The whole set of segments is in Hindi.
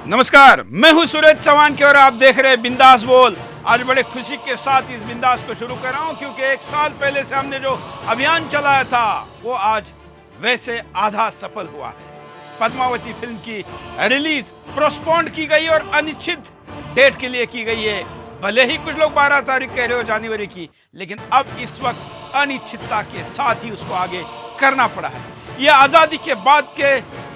नमस्कार, मैं हूं सूरज चौहान के और आप देख रहे हैं बिंदास बोल। आज बड़े खुशी के साथ इस बिंदास को शुरू कर रहा हूं क्योंकि एक साल पहले से हमने जो अभियान चलाया था वो आज वैसे आधा सफल हुआ है। पद्मावती फिल्म की रिलीज पोस्टपोन्ड की गई और अनिश्चित डेट के लिए की गई है। भले ही कुछ लोग 12 तारीख कह रहे हो जनवरी की, लेकिन अब इस वक्त अनिश्चितता के साथ ही उसको आगे करना पड़ा है। यह आज़ादी के बाद के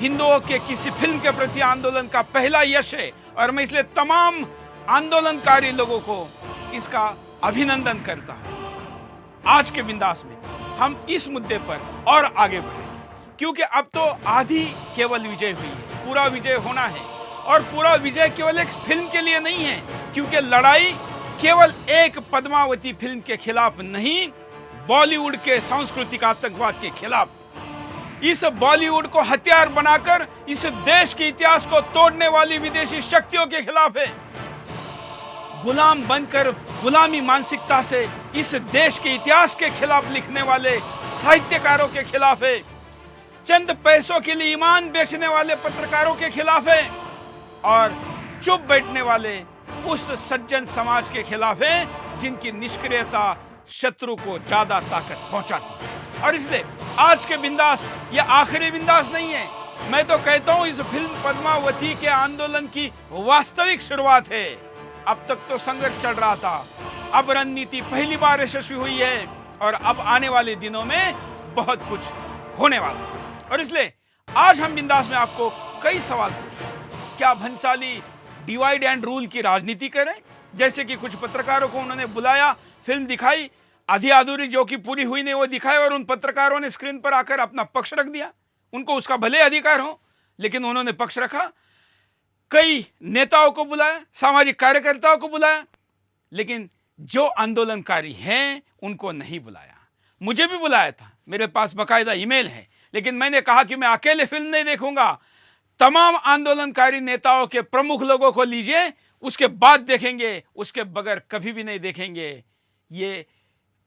हिंदुओं के किसी फिल्म के प्रति आंदोलन का पहला यश है और मैं इसलिए तमाम आंदोलनकारी लोगों को इसका अभिनंदन करता हूं। आज के बिंदास में हम इस मुद्दे पर और आगे बढ़ेंगे क्योंकि अब तो आधी केवल विजय हुई है, पूरा विजय होना है। और पूरा विजय केवल एक फिल्म के लिए नहीं है, क्योंकि लड़ाई केवल एक पद्मावती फिल्म के खिलाफ नहीं, बॉलीवुड के सांस्कृतिक आतंकवाद के खिलाफ। इस बॉलीवुड को हथियार बनाकर इस देश के इतिहास को तोड़ने वाली विदेशी शक्तियों के खिलाफ है। गुलाम बनकर गुलामी मानसिकता से इस देश के इतिहास के खिलाफ लिखने वाले साहित्यकारों के खिलाफ है। चंद पैसों के लिए ईमान बेचने वाले पत्रकारों के खिलाफ है और चुप बैठने वाले उस सज्जन समाज के खिलाफ है जिनकी निष्क्रियता शत्रु को ज्यादा ताकत पहुंचाती है। और इसलिए आज के बिंदास ये आखिरी बिंदास नहीं है। मैं तो कहता हूं इस फिल्म पद्मावती के आंदोलन की वास्तविक शुरुआत है। अब तक तो संघर्ष चल रहा था, अब रणनीति पहली बार यशस्वी हुई है और अब आने वाले दिनों में बहुत कुछ होने वाला है। और इसलिए आज हम बिंदास में आपको कई सवाल पूछें। क्या भंसाली डिवाइड एंड रूल की राजनीति करें, जैसे कि कुछ पत्रकारों को उन्होंने बुलाया, फिल्म दिखाई, आधी अधूरी जो कि पूरी हुई नहीं वो दिखाए और उन पत्रकारों ने स्क्रीन पर आकर अपना पक्ष रख दिया। उनको उसका भले अधिकार हो, लेकिन उन्होंने पक्ष रखा। कई नेताओं को बुलाया, सामाजिक कार्यकर्ताओं को बुलाया, लेकिन जो आंदोलनकारी हैं उनको नहीं बुलाया। मुझे भी बुलाया था, मेरे पास बाकायदा ईमेल है, लेकिन मैंने कहा कि मैं अकेले फिल्म नहीं देखूंगा, तमाम आंदोलनकारी नेताओं के प्रमुख लोगों को लीजिए, उसके बाद देखेंगे, उसके बगैर कभी भी नहीं देखेंगे। ये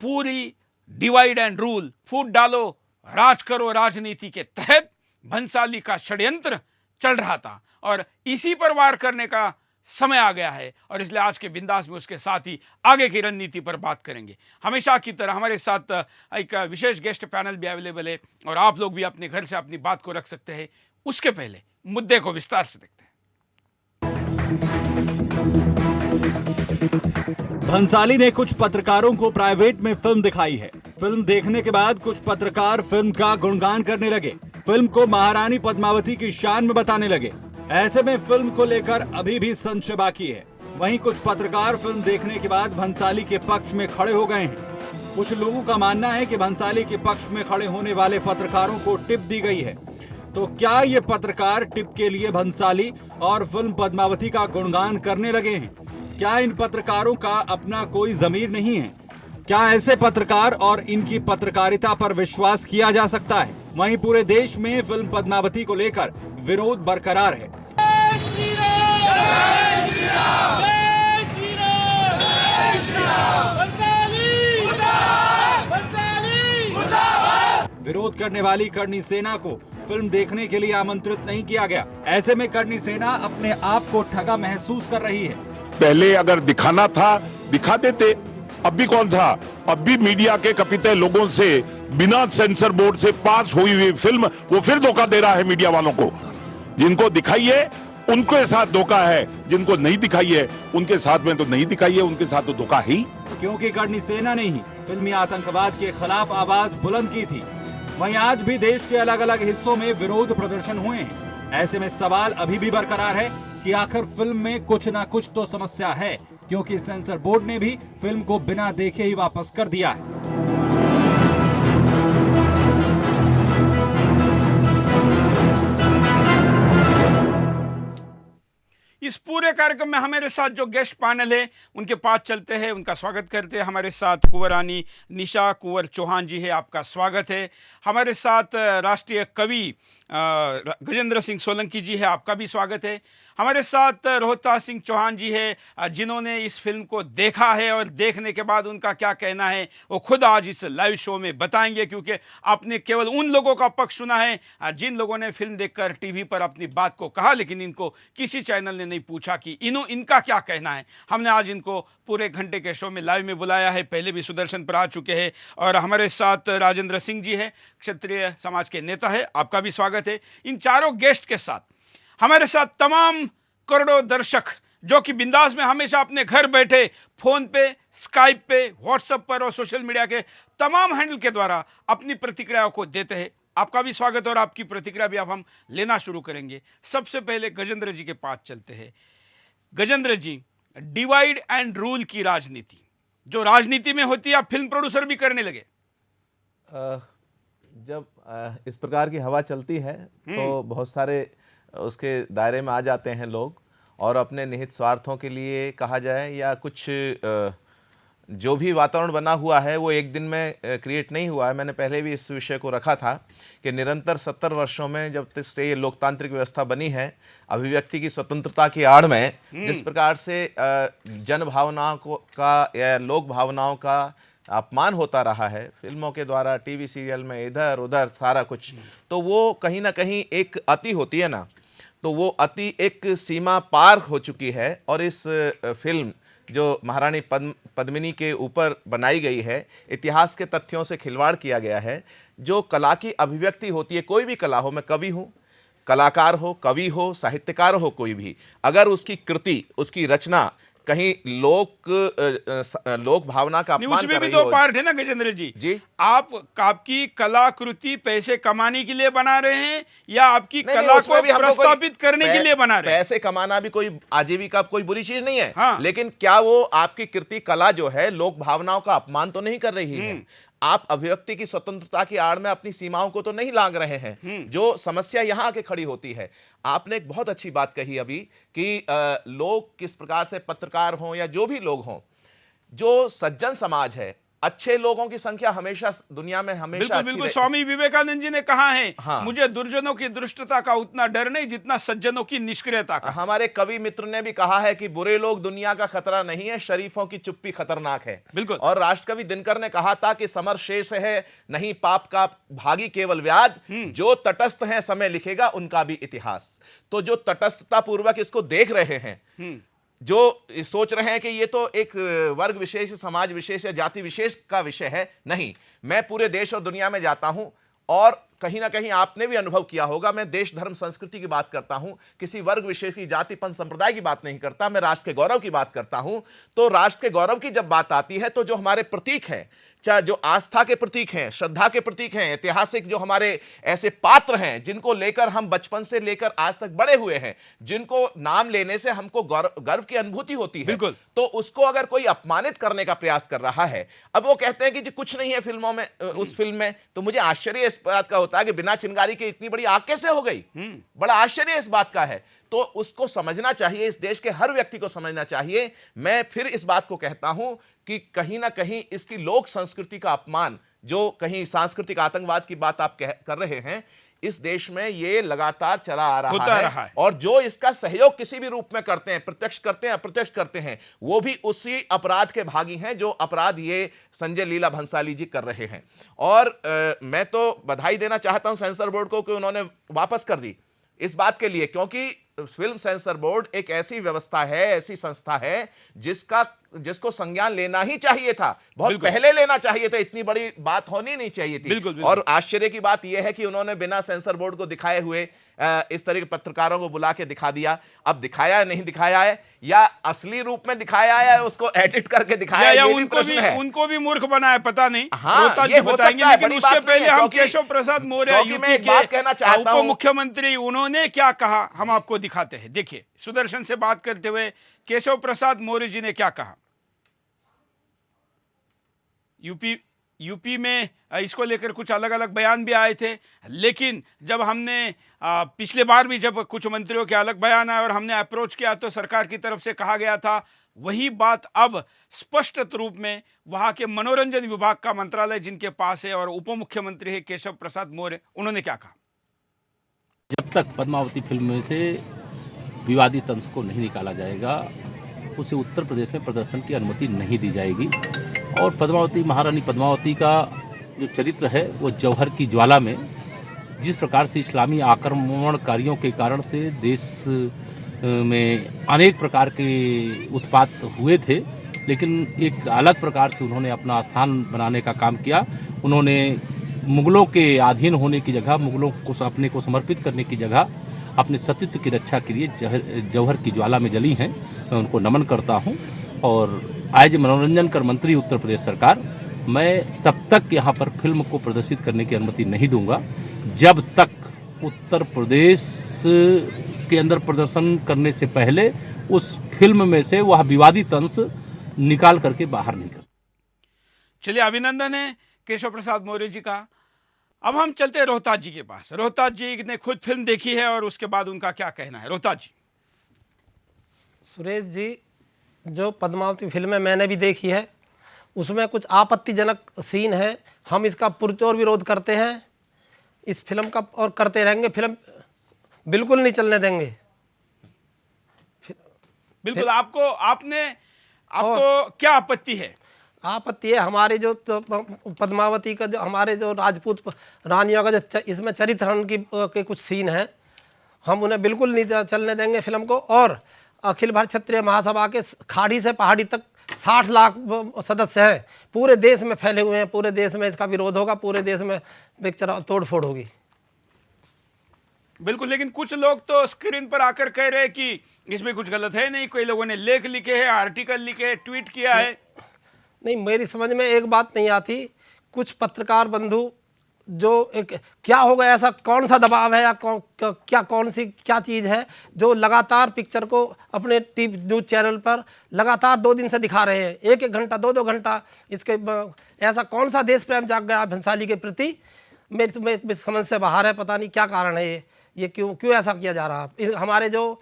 पूरी डिवाइड एंड रूल, फूट डालो राज करो राजनीति के तहत भंसाली का षड्यंत्र चल रहा था और इसी पर वार करने का समय आ गया है। और इसलिए आज के बिंदास में उसके साथ ही आगे की रणनीति पर बात करेंगे। हमेशा की तरह हमारे साथ एक विशेष गेस्ट पैनल भी अवेलेबल है और आप लोग भी अपने घर से अपनी बात को रख सकते हैं। उसके पहले मुद्दे को विस्तार से देखते हैं। भंसाली ने कुछ पत्रकारों को प्राइवेट में फिल्म दिखाई है। फिल्म देखने के बाद कुछ पत्रकार फिल्म का गुणगान करने लगे, फिल्म को महारानी पद्मावती की शान में बताने लगे। ऐसे में फिल्म को लेकर अभी भी संशय बाकी है। वहीं कुछ पत्रकार फिल्म देखने के बाद भंसाली के पक्ष में खड़े हो गए हैं। कुछ लोगों का मानना है कि भंसाली के पक्ष में खड़े होने वाले पत्रकारों को टिप दी गई है। तो क्या ये पत्रकार टिप के लिए भंसाली और फिल्म पद्मावती का गुणगान करने लगे हैं? क्या इन पत्रकारों का अपना कोई जमीर नहीं है? क्या ऐसे पत्रकार और इनकी पत्रकारिता पर विश्वास किया जा सकता है? वहीं पूरे देश में फिल्म पद्मावती को लेकर विरोध बरकरार है। विरोध करने वाली करणी सेना को फिल्म देखने के लिए आमंत्रित नहीं किया गया। ऐसे में करणी सेना अपने आप को ठगा महसूस कर रही है। पहले अगर दिखाना था दिखा देते, अब भी कौन था, अब भी मीडिया के कपिते लोगों से बिना सेंसर बोर्ड से पास हुई हुई फिल्म वो फिर धोखा दे रहा है मीडिया वालों को। जिनको दिखाई है उनके साथ धोखा है, जिनको नहीं दिखाई है उनके साथ में तो नहीं दिखाई है, उनके साथ तो धोखा ही। क्योंकि करणी सेना ने ही फिल्मी आतंकवाद के खिलाफ आवाज बुलंद की थी। वहीं आज भी देश के अलग अलग हिस्सों में विरोध प्रदर्शन हुए हैं। ऐसे में सवाल अभी भी बरकरार है कि आखिर फिल्म में कुछ ना कुछ तो समस्या है, क्योंकि सेंसर बोर्ड ने भी फिल्म को बिना देखे ही वापस कर दिया है। इस पूरे कार्यक्रम में हमारे साथ जो गेस्ट पैनल है उनके पास चलते हैं, उनका स्वागत करते हैं। हमारे साथ कुंवरानी निशा कुंवर चौहान जी है, आपका स्वागत है। हमारे साथ राष्ट्रीय कवि गजेंद्र सिंह सोलंकी जी है, आपका भी स्वागत है। हमारे साथ रोहतास सिंह चौहान जी है, जिन्होंने इस फिल्म को देखा है और देखने के बाद उनका क्या कहना है वो खुद आज इस लाइव शो में बताएंगे, क्योंकि आपने केवल उन लोगों का पक्ष सुना है जिन लोगों ने फिल्म देखकर टीवी पर अपनी बात को कहा, लेकिन इनको किसी चैनल ने नहीं पूछा कि इनका क्या कहना है। हमने आज इनको पूरे घंटे के शो में लाइव में बुलाया है। पहले भी सुदर्शन पर आ चुके हैं और हमारे साथ राजेंद्र सिंह जी है, क्षत्रिय समाज के नेता है, आपका भी स्वागत है। इन चारों गेस्ट के साथ हमारे साथ तमाम करोड़ों दर्शक जो कि बिंदास में हमेशा अपने घर बैठे फोन पे, स्काइप पे, व्हाट्सएप पर और सोशल मीडिया के तमाम हैंडल के द्वारा अपनी प्रतिक्रियाओं को देते हैं, आपका भी स्वागत और आपकी प्रतिक्रिया भी अब हम लेना शुरू करेंगे। सबसे पहले गजेंद्र जी के पास चलते हैं। गजेंद्र जी, डिवाइड एंड रूल की राजनीति जो राजनीति में होती है आप फिल्म प्रोड्यूसर भी करने लगे। जब इस प्रकार की हवा चलती है तो बहुत सारे उसके दायरे में आ जाते हैं लोग और अपने निहित स्वार्थों के लिए कहा जाए या कुछ जो भी वातावरण बना हुआ है वो एक दिन में क्रिएट नहीं हुआ है। मैंने पहले भी इस विषय को रखा था कि निरंतर 70 वर्षों में जब तक से ये लोकतांत्रिक व्यवस्था बनी है, अभिव्यक्ति की स्वतंत्रता की आड़ में जिस प्रकार से जन भावनाओं का या लोक भावनाओं का अपमान होता रहा है फिल्मों के द्वारा, टीवी सीरियल में, इधर उधर सारा कुछ, तो वो कहीं ना कहीं एक अति होती है ना, तो वो अति एक सीमा पार हो चुकी है। और इस फिल्म जो महारानी पद्मिनी के ऊपर बनाई गई है, इतिहास के तथ्यों से खिलवाड़ किया गया है। जो कला की अभिव्यक्ति होती है, कोई भी कला हो, मैं कवि हूँ, कलाकार हो, कवि हो, साहित्यकार हो, कोई भी, अगर उसकी कृति, उसकी रचना कहीं लोक भावना का अपमान उसमें कर भी रही दो हो, पार्ट है ना गजेंद्र जी, आपकी कलाकृति पैसे कमाने के लिए बना रहे हैं या आपकी कला को प्रस्तावित करने के लिए बना रहे हैं? पैसे कमाना भी कोई आजीविका कोई बुरी चीज नहीं है, हाँ। लेकिन क्या वो आपकी कृति कला जो है लोक भावनाओं का अपमान तो नहीं कर रही है? आप अभिव्यक्ति की स्वतंत्रता की आड़ में अपनी सीमाओं को तो नहीं लांघ रहे हैं। जो समस्या यहां आके खड़ी होती है, आपने एक बहुत अच्छी बात कही अभी कि लोग किस प्रकार से पत्रकार हों या जो भी लोग हों, जो सज्जन समाज है, अच्छे लोगों की संख्या हमेशा दुनिया में हमेशा बिल्कुल स्वामी विवेकानंद जी ने कहा है, हाँ। मुझे दुर्जनों की दुष्टता का उतना डर नहीं जितना सज्जनों की निष्क्रियता का। हमारे कवि मित्र ने भी कहा है कि बुरे लोग दुनिया का खतरा नहीं है, शरीफों की चुप्पी खतरनाक है। बिल्कुल। और राष्ट्रकवि दिनकर ने कहा था कि समर शेष है नहीं पाप का भागी केवल व्याध, जो तटस्थ है समय लिखेगा उनका भी इतिहास। तो जो तटस्थता पूर्वक इसको देख रहे हैं, जो सोच रहे हैं कि ये तो एक वर्ग विशेष, समाज विशेष या जाति विशेष का विषय है, नहीं, मैं पूरे देश और दुनिया में जाता हूं और कहीं ना कहीं आपने भी अनुभव किया होगा, मैं देश धर्म संस्कृति की बात करता हूं, किसी वर्ग विशेष की, जातिपन संप्रदाय की बात नहीं करता, मैं राष्ट्र के गौरव की बात करता हूं। तो राष्ट्र के गौरव की जब बात आती है तो जो हमारे प्रतीक हैं, चाहे जो आस्था के प्रतीक हैं, श्रद्धा के प्रतीक हैं, ऐतिहासिक जो हमारे ऐसे पात्र हैं जिनको लेकर हम बचपन से लेकर आज तक बड़े हुए हैं, जिनको नाम लेने से हमको गर्व की अनुभूति होती है, बिल्कुल। तो उसको अगर कोई अपमानित करने का प्रयास कर रहा है, अब वो कहते हैं कि जी कुछ नहीं है फिल्मों में, उस फिल्म में, तो मुझे आश्चर्य इस बात का होता है कि बिना चिंगारी के इतनी बड़ी आग कैसे हो गई। बड़ा आश्चर्य इस बात का है। तो उसको समझना चाहिए, इस देश के हर व्यक्ति को समझना चाहिए। मैं फिर इस बात को कहता हूं कि कहीं ना कहीं इसकी लोक संस्कृति का अपमान, जो कहीं सांस्कृतिक आतंकवाद की बात आप कर रहे हैं, इस देश में ये लगातार चला आ रहा है। और जो इसका सहयोग किसी भी रूप में करते हैं, प्रत्यक्ष करते हैं, अप्रत्यक्ष करते हैं, वो भी उसी अपराध के भागी हैं जो अपराध ये संजय लीला भंसाली जी कर रहे हैं। और मैं तो बधाई देना चाहता हूं सेंसर बोर्ड को कि उन्होंने वापस कर दी इस बात के लिए, क्योंकि फिल्म सेंसर बोर्ड एक ऐसी व्यवस्था है, ऐसी संस्था है जिसको संज्ञान लेना ही चाहिए था, बहुत पहले लेना चाहिए था, इतनी बड़ी बात होनी नहीं चाहिए थी। बिल्कुल। और आश्चर्य की बात यह है कि उन्होंने बिना सेंसर बोर्ड को दिखाए हुए इस तरह के पत्रकारों को बुला के दिखा दिया। अब दिखाया है, नहीं दिखाया है, या असली रूप में दिखाया है, उसको एडिट करके दिखाया है, ये भी प्रश्न है। उनको भी मूर्ख बनाया, पता नहीं। हाँ, ये हो सकता है, लेकिन उसके पहले हम केशव प्रसाद मौर्य यूपी के उप मुख्यमंत्री, उन्होंने क्या कहा हम आपको दिखाते हैं। देखिए, सुदर्शन से बात करते हुए केशव प्रसाद मौर्य जी ने क्या कहा। यूपी में इसको लेकर कुछ अलग अलग बयान भी आए थे, लेकिन जब हमने पिछले बार भी जब कुछ मंत्रियों के अलग बयान आए और हमने अप्रोच किया तो सरकार की तरफ से कहा गया था वही बात अब स्पष्ट रूप में वहां के मनोरंजन विभाग का मंत्रालय जिनके पास है और उप मुख्यमंत्री है केशव प्रसाद मौर्य, उन्होंने क्या कहा। जब तक पद्मावती फिल्म में से विवादित अंश को नहीं निकाला जाएगा, उसे उत्तर प्रदेश में प्रदर्शन की अनुमति नहीं दी जाएगी। और पद्मावती, महारानी पद्मावती का जो चरित्र है वो जौहर की ज्वाला में जिस प्रकार से इस्लामी आक्रमणकारियों के कारण से देश में अनेक प्रकार के उत्पात हुए थे, लेकिन एक अलग प्रकार से उन्होंने अपना स्थान बनाने का काम किया। उन्होंने मुगलों के अधीन होने की जगह, मुगलों को अपने को समर्पित करने की जगह अपने सतीत्व की रक्षा के लिए जौहर की ज्वाला में जली हैं। मैं उनको नमन करता हूं। और एज मनोरंजन कर मंत्री उत्तर प्रदेश सरकार, मैं तब तक यहाँ पर फिल्म को प्रदर्शित करने की अनुमति नहीं दूंगा जब तक उत्तर प्रदेश के अंदर प्रदर्शन करने से पहले उस फिल्म में से वह विवादित अंश निकाल करके बाहर नहीं कर। चलिए, अभिनंदन है केशव प्रसाद मौर्य जी का। अब हम चलते हैं रोहताज जी के पास। रोहताज जी ने खुद फिल्म देखी है और उसके बाद उनका क्या कहना है। रोहताज जी। सुरेश जी, जो पद्मावती फिल्में मैंने भी देखी है, उसमें कुछ आपत्तिजनक सीन है। हम इसका पुरजोर विरोध करते हैं इस फिल्म का, और करते रहेंगे। फिल्म बिल्कुल नहीं चलने देंगे। बिल्कुल। आपको क्या आपत्ति है? आपत्ति है हमारे जो पद्मावती का, जो हमारे जो राजपूत रानियों का जो इसमें चरित्र के कुछ सीन हैं, हम उन्हें बिल्कुल नहीं चलने देंगे फिल्म को। और अखिल भारत क्षत्रिय महासभा के खाड़ी से पहाड़ी तक 60 लाख सदस्य हैं, पूरे देश में फैले हुए हैं। पूरे देश में इसका विरोध होगा, पूरे देश में पिक्चर तोड़फोड़ होगी। बिल्कुल। लेकिन कुछ लोग तो स्क्रीन पर आकर कह रहे हैं कि इसमें कुछ गलत है नहीं। कोई लोगों ने लेख लिखे हैं, आर्टिकल लिखे हैं, ट्वीट किया है। नहीं, मेरी समझ में एक बात नहीं आती। कुछ पत्रकार बंधु जो क्या होगा, ऐसा कौन सा दबाव है या कौन सी चीज़ है जो लगातार पिक्चर को अपने टीवी न्यूज़ चैनल पर लगातार 2 दिन से दिखा रहे हैं, 1-1 घंटा 2-2 घंटा। इसके ऐसा कौन सा देश प्रेम जाग गया भंसाली के प्रति? मेरी समझ से बाहर है। पता नहीं क्या कारण है ये क्यों ऐसा किया जा रहा है। हमारे जो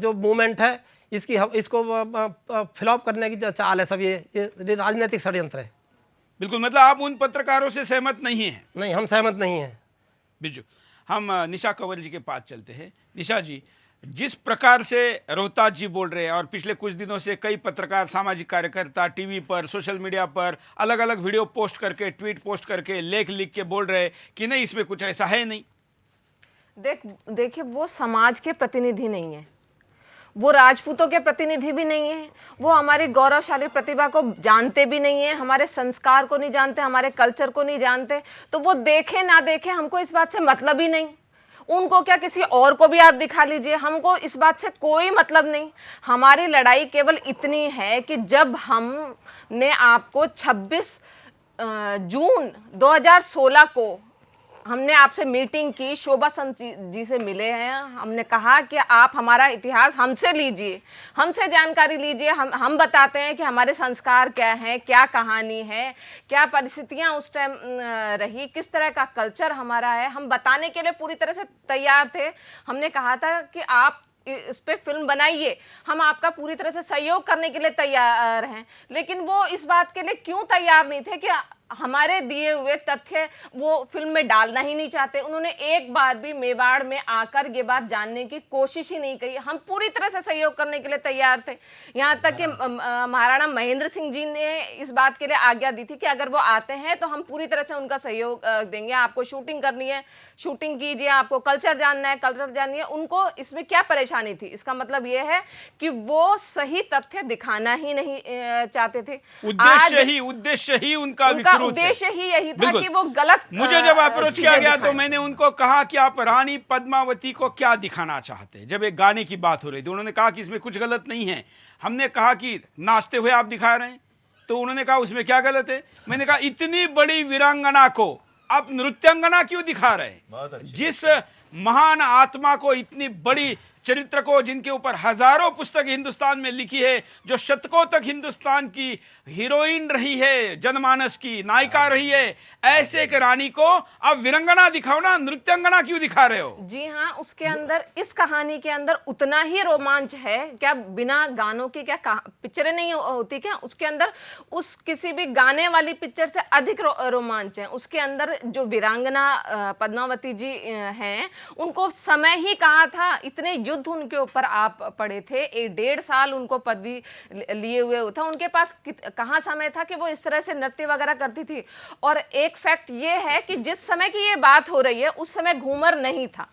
मूवमेंट है इसको फ्लॉप करने की चाल है सब। ये राजनीतिक षड्यंत्र है। बिल्कुल। मतलब आप उन पत्रकारों से सहमत नहीं हैं? नहीं, हम सहमत नहीं हैं। बिल्कुल। हम निशा कंवर जी के पास चलते हैं। निशा जी, जिस प्रकार से रोहताज जी बोल रहे हैं और पिछले कुछ दिनों से कई पत्रकार, सामाजिक कार्यकर्ता टीवी पर, सोशल मीडिया पर अलग अलग वीडियो पोस्ट करके, ट्वीट पोस्ट करके, लेख लिख के बोल रहे हैं कि नहीं, इसमें कुछ ऐसा है नहीं। देखिए, वो समाज के प्रतिनिधि नहीं है, वो राजपूतों के प्रतिनिधि भी नहीं है, वो हमारी गौरवशाली प्रतिभा को जानते भी नहीं है, हमारे संस्कार को नहीं जानते, हमारे कल्चर को नहीं जानते। तो वो देखे ना देखे, हमको इस बात से मतलब ही नहीं। उनको क्या, किसी और को भी आप दिखा लीजिए, हमको इस बात से कोई मतलब नहीं। हमारी लड़ाई केवल इतनी है कि जब हमने आपको 26 जून 2016 को हमने आपसे मीटिंग की, शोभा संत जी से मिले हैं, हमने कहा कि आप हमारा इतिहास हमसे लीजिए, हमसे जानकारी लीजिए, हम बताते हैं कि हमारे संस्कार क्या हैं, क्या कहानी है, क्या परिस्थितियां उस टाइम रही, किस तरह का कल्चर हमारा है। हम बताने के लिए पूरी तरह से तैयार थे। हमने कहा था कि आप इस पे फिल्म बनाइए, हम आपका पूरी तरह से सहयोग करने के लिए तैयार हैं। लेकिन वो इस बात के लिए क्यों तैयार नहीं थे कि हमारे दिए हुए तथ्य वो फिल्म में डालना ही नहीं चाहते। उन्होंने एक बार भी मेवाड़ में आकर ये बात जानने की कोशिश ही नहीं की। हम पूरी तरह से सहयोग करने के लिए तैयार थे। यहाँ तक कि महाराणा महेंद्र सिंह जी ने इस बात के लिए आज्ञा दी थी कि अगर वो आते हैं तो हम पूरी तरह से उनका सहयोग देंगे। आपको शूटिंग करनी है, शूटिंग कीजिए, आपको कल्चर जानना है, कल्चर जानिए। उनको इसमें क्या परेशानी थी? इसका मतलब ये है कि वो सही तथ्य दिखाना ही नहीं चाहते थे। उद्देश्य ही उनका उद्देश्य ही यही था कि वो गलत। मुझे जब अप्रोच किया गया तो मैंने उनको कहा कि आप रानी पद्मावती को क्या दिखाना चाहते हैं। जब एक गाने की बात हो रही थी, उन्होंने कहा कि इसमें कुछ गलत नहीं है। हमने कहा कि नाचते हुए आप दिखा रहे हैं, तो उन्होंने कहा उसमें क्या गलत है। मैंने कहा इतनी बड़ी वीरांगना को आप नृत्यांगना क्यों दिखा रहे हैं? जिस महान आत्मा को, इतनी बड़ी चरित्र को, जिनके ऊपर हजारों पुस्तक हिंदुस्तान में लिखी है, जो शतकों तक हिंदुस्तान की हीरोइन रही है, जनमानस की नायिका रही है, ऐसे एक रानी को आप वीरंगना दिखाओ ना, नृत्यांगना क्यों दिखा रहे हो? जी हाँ, उसके अंदर, इस कहानी के अंदर उतना ही रोमांच है। क्या बिना गानों की क्या पिक्चरें नहीं होती क्या? उसके अंदर उस किसी भी गाने वाली पिक्चर से अधिक रोमांच है। उसके अंदर जो वीरांगना पद्मावती जी हैं, उनको समय ही कहा था, इतने युद्ध विरुद्ध उनके ऊपर आप पड़े थे, 1.5 साल उनको पदवी लिए हुए था, उनके पास कहाँ समय था कि वो इस तरह से नृत्य वगैरह करती थी। और एक फैक्ट ये है कि जिस समय की ये बात हो रही है उस समय घूमर नहीं था।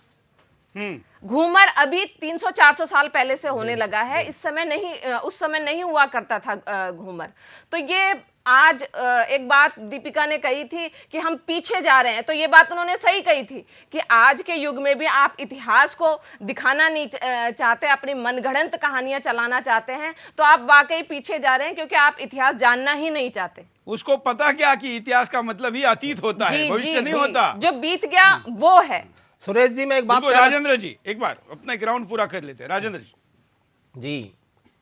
घूमर अभी 300-400 साल पहले से होने लगा है, इस समय नहीं, उस समय नहीं हुआ करता था घूमर। तो ये आज एक बात दीपिका ने कही थी कि हम पीछे जा रहे हैं, तो ये बात उन्होंने सही कही थी कि आज के युग में भी आप इतिहास को दिखाना नहीं चाहते, अपनी मनगढ़ंत कहानियां चलाना चाहते हैं, तो आप वाकई पीछे जा रहे हैं, क्योंकि आप इतिहास जानना ही नहीं चाहते। उसको पता क्या कि इतिहास का मतलब ही अतीत होता है, भविष्य नहीं होता। जो बीत गया वो है। सुरेश जी, मैं एक बात राजेंद्र जी एक बार अपना ग्राउंड पूरा कर लेते हैं। राजेंद्र जी,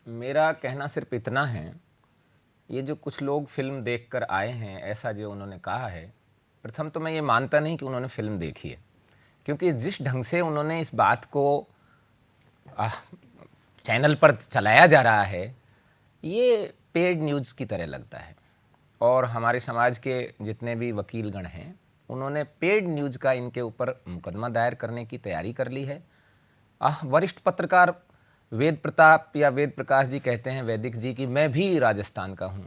मेरा कहना सिर्फ इतना है, ये जो कुछ लोग फिल्म देखकर आए हैं, ऐसा जो उन्होंने कहा है, प्रथम तो मैं ये मानता नहीं कि उन्होंने फिल्म देखी है, क्योंकि जिस ढंग से उन्होंने इस बात को चैनल पर चलाया जा रहा है, ये पेड न्यूज़ की तरह लगता है। और हमारे समाज के जितने भी वकीलगण हैं, उन्होंने पेड न्यूज़ का इनके ऊपर मुकदमा दायर करने की तैयारी कर ली है। वरिष्ठ पत्रकार वेद प्रताप या वेद प्रकाश जी कहते हैं, वैदिक जी, की मैं भी राजस्थान का हूँ।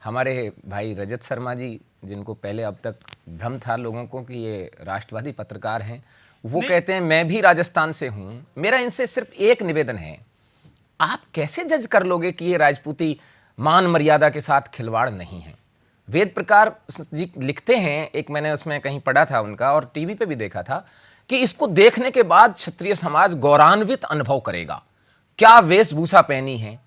हमारे भाई रजत शर्मा जी, जिनको पहले अब तक भ्रम था लोगों को कि ये राष्ट्रवादी पत्रकार हैं, वो कहते हैं मैं भी राजस्थान से हूँ। मेरा इनसे सिर्फ एक निवेदन है, आप कैसे जज कर लोगे कि ये राजपूती मान मर्यादा के साथ खिलवाड़ नहीं है? वेद प्रकाश जी लिखते हैं, एक मैंने उसमें कहीं पढ़ा था उनका और टीवी पे भी देखा था, कि इसको देखने के बाद क्षत्रिय समाज गौरवान्वित अनुभव करेगा। क्या वेशभूषा पहनी है,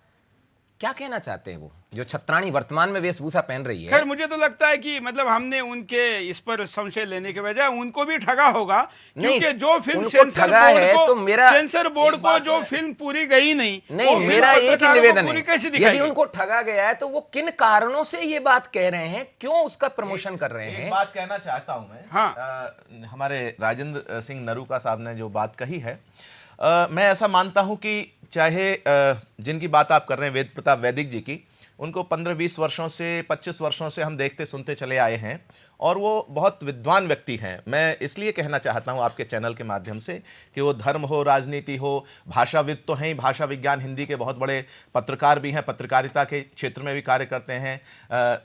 क्या कहना चाहते हैं वो जो छत्राणी वर्तमान में वेशभूषा पहन रही है? खैर मुझे तो लगता है कि मतलब हमने उनके इस पर संशय लेने के बजाय उनको भी ठगा होगा, क्योंकि जो फिल्म सेंसर बोर्ड को जो फिल्म पूरी गई नहीं, मेरा एक ही निवेदन है, यदि उनको ठगा गया है तो वो किन कारणों से ये बात कह रहे हैं, क्यों उसका प्रमोशन कर रहे हैं? एक बात कहना चाहता हूं मैं। हाँ। हमारे राजेंद्र सिंह नरूका साहब ने जो बात कही है, मैं ऐसा मानता हूं कि चाहे जिनकी बात आप कर रहे हैं वेद प्रताप वैदिक जी की, उनको 15-20 वर्षों से 25 वर्षों से हम देखते सुनते चले आए हैं और वो बहुत विद्वान व्यक्ति हैं। मैं इसलिए कहना चाहता हूं आपके चैनल के माध्यम से कि वो धर्म हो, राजनीति हो, भाषाविद तो हैं ही, भाषा विज्ञान हिंदी के बहुत बड़े पत्रकार भी हैं, पत्रकारिता के क्षेत्र में भी कार्य करते हैं,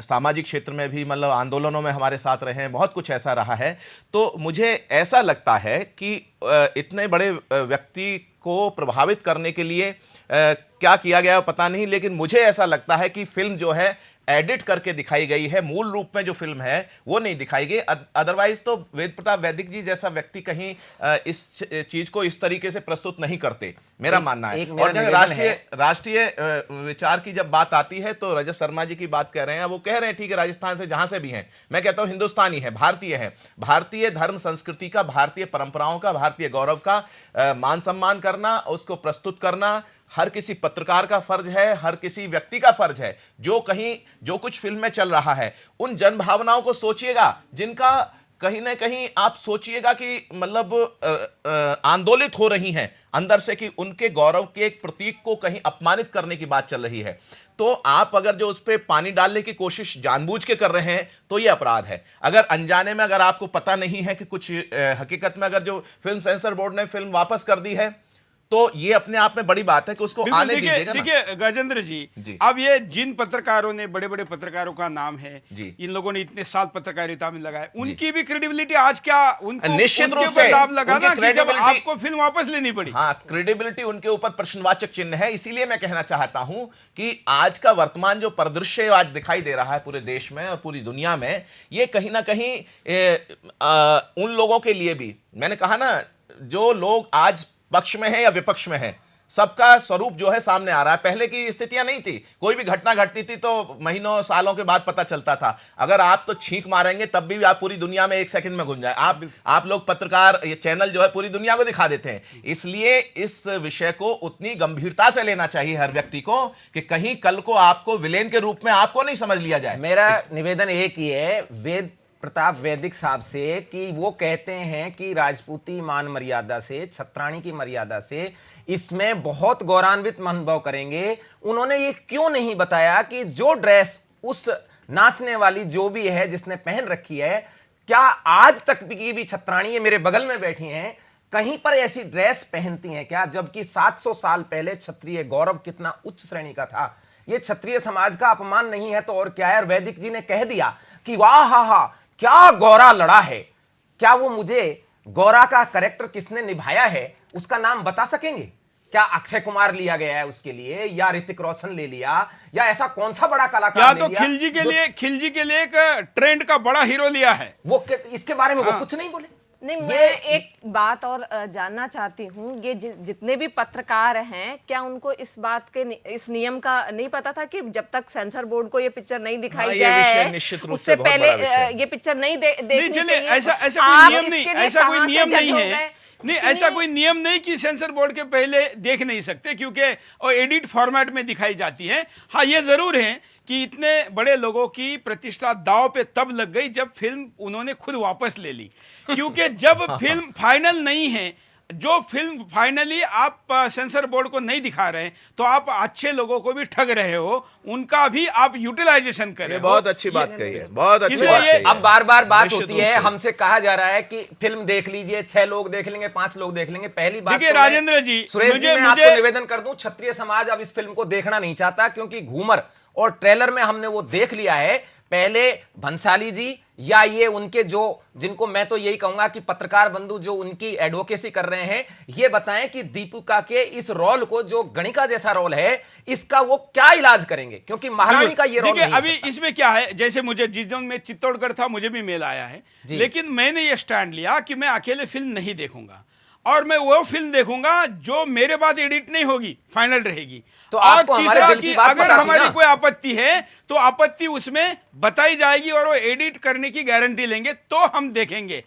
सामाजिक क्षेत्र में भी मतलब आंदोलनों में हमारे साथ रहे हैं, बहुत कुछ ऐसा रहा है। तो मुझे ऐसा लगता है कि इतने बड़े व्यक्ति को प्रभावित करने के लिए क्या किया गया पता नहीं, लेकिन मुझे ऐसा लगता है कि फिल्म जो है एडिट करके दिखाई गई है, मूल रूप में जो फिल्म है वो नहीं दिखाई गई। अदरवाइज तो वेद प्रताप वैदिक जी जैसा व्यक्ति कहीं इस चीज को इस तरीके से प्रस्तुत नहीं करते, मेरा मानना है। और राष्ट्रीय विचार की जब बात आती है तो रजत शर्मा जी की बात कह रहे हैं, वो कह रहे हैं ठीक है राजस्थान से जहां से भी हैं, मैं कहता हूं हिंदुस्तानी है, भारतीय है, भारतीय धर्म संस्कृति का, भारतीय परंपराओं का, भारतीय गौरव का मान सम्मान करना, उसको प्रस्तुत करना हर किसी पत्रकार का फर्ज है, हर किसी व्यक्ति का फर्ज है। जो कुछ फिल्म में चल रहा है उन जन भावनाओं को सोचिएगा, जिनका कहीं ना कहीं आप सोचिएगा कि मतलब आंदोलित हो रही हैं अंदर से, कि उनके गौरव के एक प्रतीक को कहीं अपमानित करने की बात चल रही है। तो आप अगर जो उस पर पानी डालने की कोशिश जानबूझ के कर रहे हैं तो ये अपराध है। अगर अनजाने में, अगर आपको पता नहीं है कि कुछ हकीकत में अगर जो फिल्म सेंसर बोर्ड ने फिल्म वापस कर दी है तो ये अपने आप में बड़ी बात है कि उसको आने दीजिएगा। देखिए गजेंद्र जी, अब ये जिन पत्रकारों ने, बड़े बड़े पत्रकारों का नाम है, इन लोगों ने इतने साल पत्रकारिता में लगाए, उनकी भी क्रेडिबिलिटी आज क्या उनको निश्चित रूप से लगा ना कि जब आपको फिल्म वापस लेनी पड़ी? हाँ, क्रेडिबिलिटी उनके ऊपर प्रश्नवाचक चिन्ह है। इसीलिए मैं कहना चाहता हूं कि आज का वर्तमान जो परिदृश्य आज दिखाई दे रहा है पूरे देश में और पूरी दुनिया में, ये कहीं ना कहीं उन लोगों के लिए भी, मैंने कहा ना, जो लोग आज पक्ष में है या विपक्ष में है, सबका स्वरूप जो है सामने आ रहा है। पहले की स्थितियां नहीं थी, कोई भी घटना घटती थी तो महीनों सालों के बाद पता चलता था। अगर आप तो छींक मारेंगे तब भी आप पूरी दुनिया में 1 सेकंड में घुस जाए। आप लोग पत्रकार, ये चैनल जो है पूरी दुनिया को दिखा देते हैं। इसलिए इस विषय को उतनी गंभीरता से लेना चाहिए हर व्यक्ति को कि कहीं कल को आपको विलेन के रूप में आपको नहीं समझ लिया जाए। मेरा निवेदन एक ही है वेद प्रताप वैदिक साहब से, कि वो कहते हैं कि राजपूती मान मर्यादा से, छत्राणी की मर्यादा से इसमें बहुत गौरवान्वित अनुभव करेंगे। उन्होंने ये क्यों नहीं बताया कि जो ड्रेस उस नाचने वाली जो भी है जिसने पहन रखी है, क्या आज तक की भी छत्राणी, ये मेरे बगल में बैठी हैं, कहीं पर ऐसी ड्रेस पहनती हैं क्या? जबकि 700 साल पहले क्षत्रिय गौरव कितना उच्च श्रेणी का था। ये क्षत्रिय समाज का अपमान नहीं है तो और क्या है? और वैदिक जी ने कह दिया कि वाह हा हा क्या गौरा लड़ा है। क्या वो मुझे गौरा का कैरेक्टर किसने निभाया है उसका नाम बता सकेंगे? क्या अक्षय कुमार लिया गया है उसके लिए, या ऋतिक रोशन ले लिया, या ऐसा कौन सा बड़ा कलाकार या ले तो लिया? खिलजी के लिए एक ट्रेंड का बड़ा हीरो लिया है। वो इसके बारे में वो कुछ नहीं बोले। नहीं, मैं एक बात और जानना चाहती हूँ, ये जितने भी पत्रकार हैं, क्या उनको इस बात के इस नियम का नहीं पता था कि जब तक सेंसर बोर्ड को ये पिक्चर नहीं दिखाई जाए उससे पहले ये पिक्चर नहीं देखनी चाहिए? ऐसा कोई नियम नहीं, ऐसा कोई नियम नहीं है। नहीं, ऐसा कोई नियम नहीं कि सेंसर बोर्ड के पहले देख नहीं सकते, क्योंकि और एडिट फॉर्मेट में दिखाई जाती है। हाँ, ये जरूर है कि इतने बड़े लोगों की प्रतिष्ठा दांव पे तब लग गई जब फिल्म उन्होंने खुद वापस ले ली, क्योंकि जब फिल्म फाइनल नहीं है, जो फिल्म फाइनली आप सेंसर बोर्ड को नहीं दिखा रहे तो आप अच्छे लोगों को भी ठग रहे हो, उनका भी आप यूटिलाइजेशन कर रहे हो। बहुत अच्छी बात कही है, बहुत अच्छी इसलिए बात कही है। अब बार बार बात होती है, हमसे कहा जा रहा है कि फिल्म देख लीजिए, 6 लोग देख लेंगे, 5 लोग देख लेंगे। पहली बात देखिए राजेंद्र जी, सुरेश जी, मैं आपको निवेदन कर दूं, क्षत्रिय समाज अब इस फिल्म को देखना नहीं चाहता, क्योंकि घूमर और ट्रेलर में हमने वो देख लिया है। पहले भंसाली जी या ये उनके जो, जिनको मैं तो यही कहूंगा कि पत्रकार बंधु जो उनकी एडवोकेसी कर रहे हैं, ये बताएं कि दीपिका के इस रोल को, जो गणिका जैसा रोल है, इसका वो क्या इलाज करेंगे, क्योंकि महारानी का ये रोल नहीं। अभी इसमें क्या है, जैसे मुझे जिस दिन में चित्तौड़गढ़ था मुझे भी मेल आया है, लेकिन मैंने ये स्टैंड लिया कि मैं अकेले फिल्म नहीं देखूंगा और मैं वो फिल्म देखूंगा जो मेरे बाद एडिट नहीं होगी, फाइनल रहेगी। तो और तीसरा कि अगर हमारी कोई आपत्ति है तो आपत्ति उसमें बताई जाएगी और वो एडिट करने की गारंटी लेंगे तो हम देखेंगे।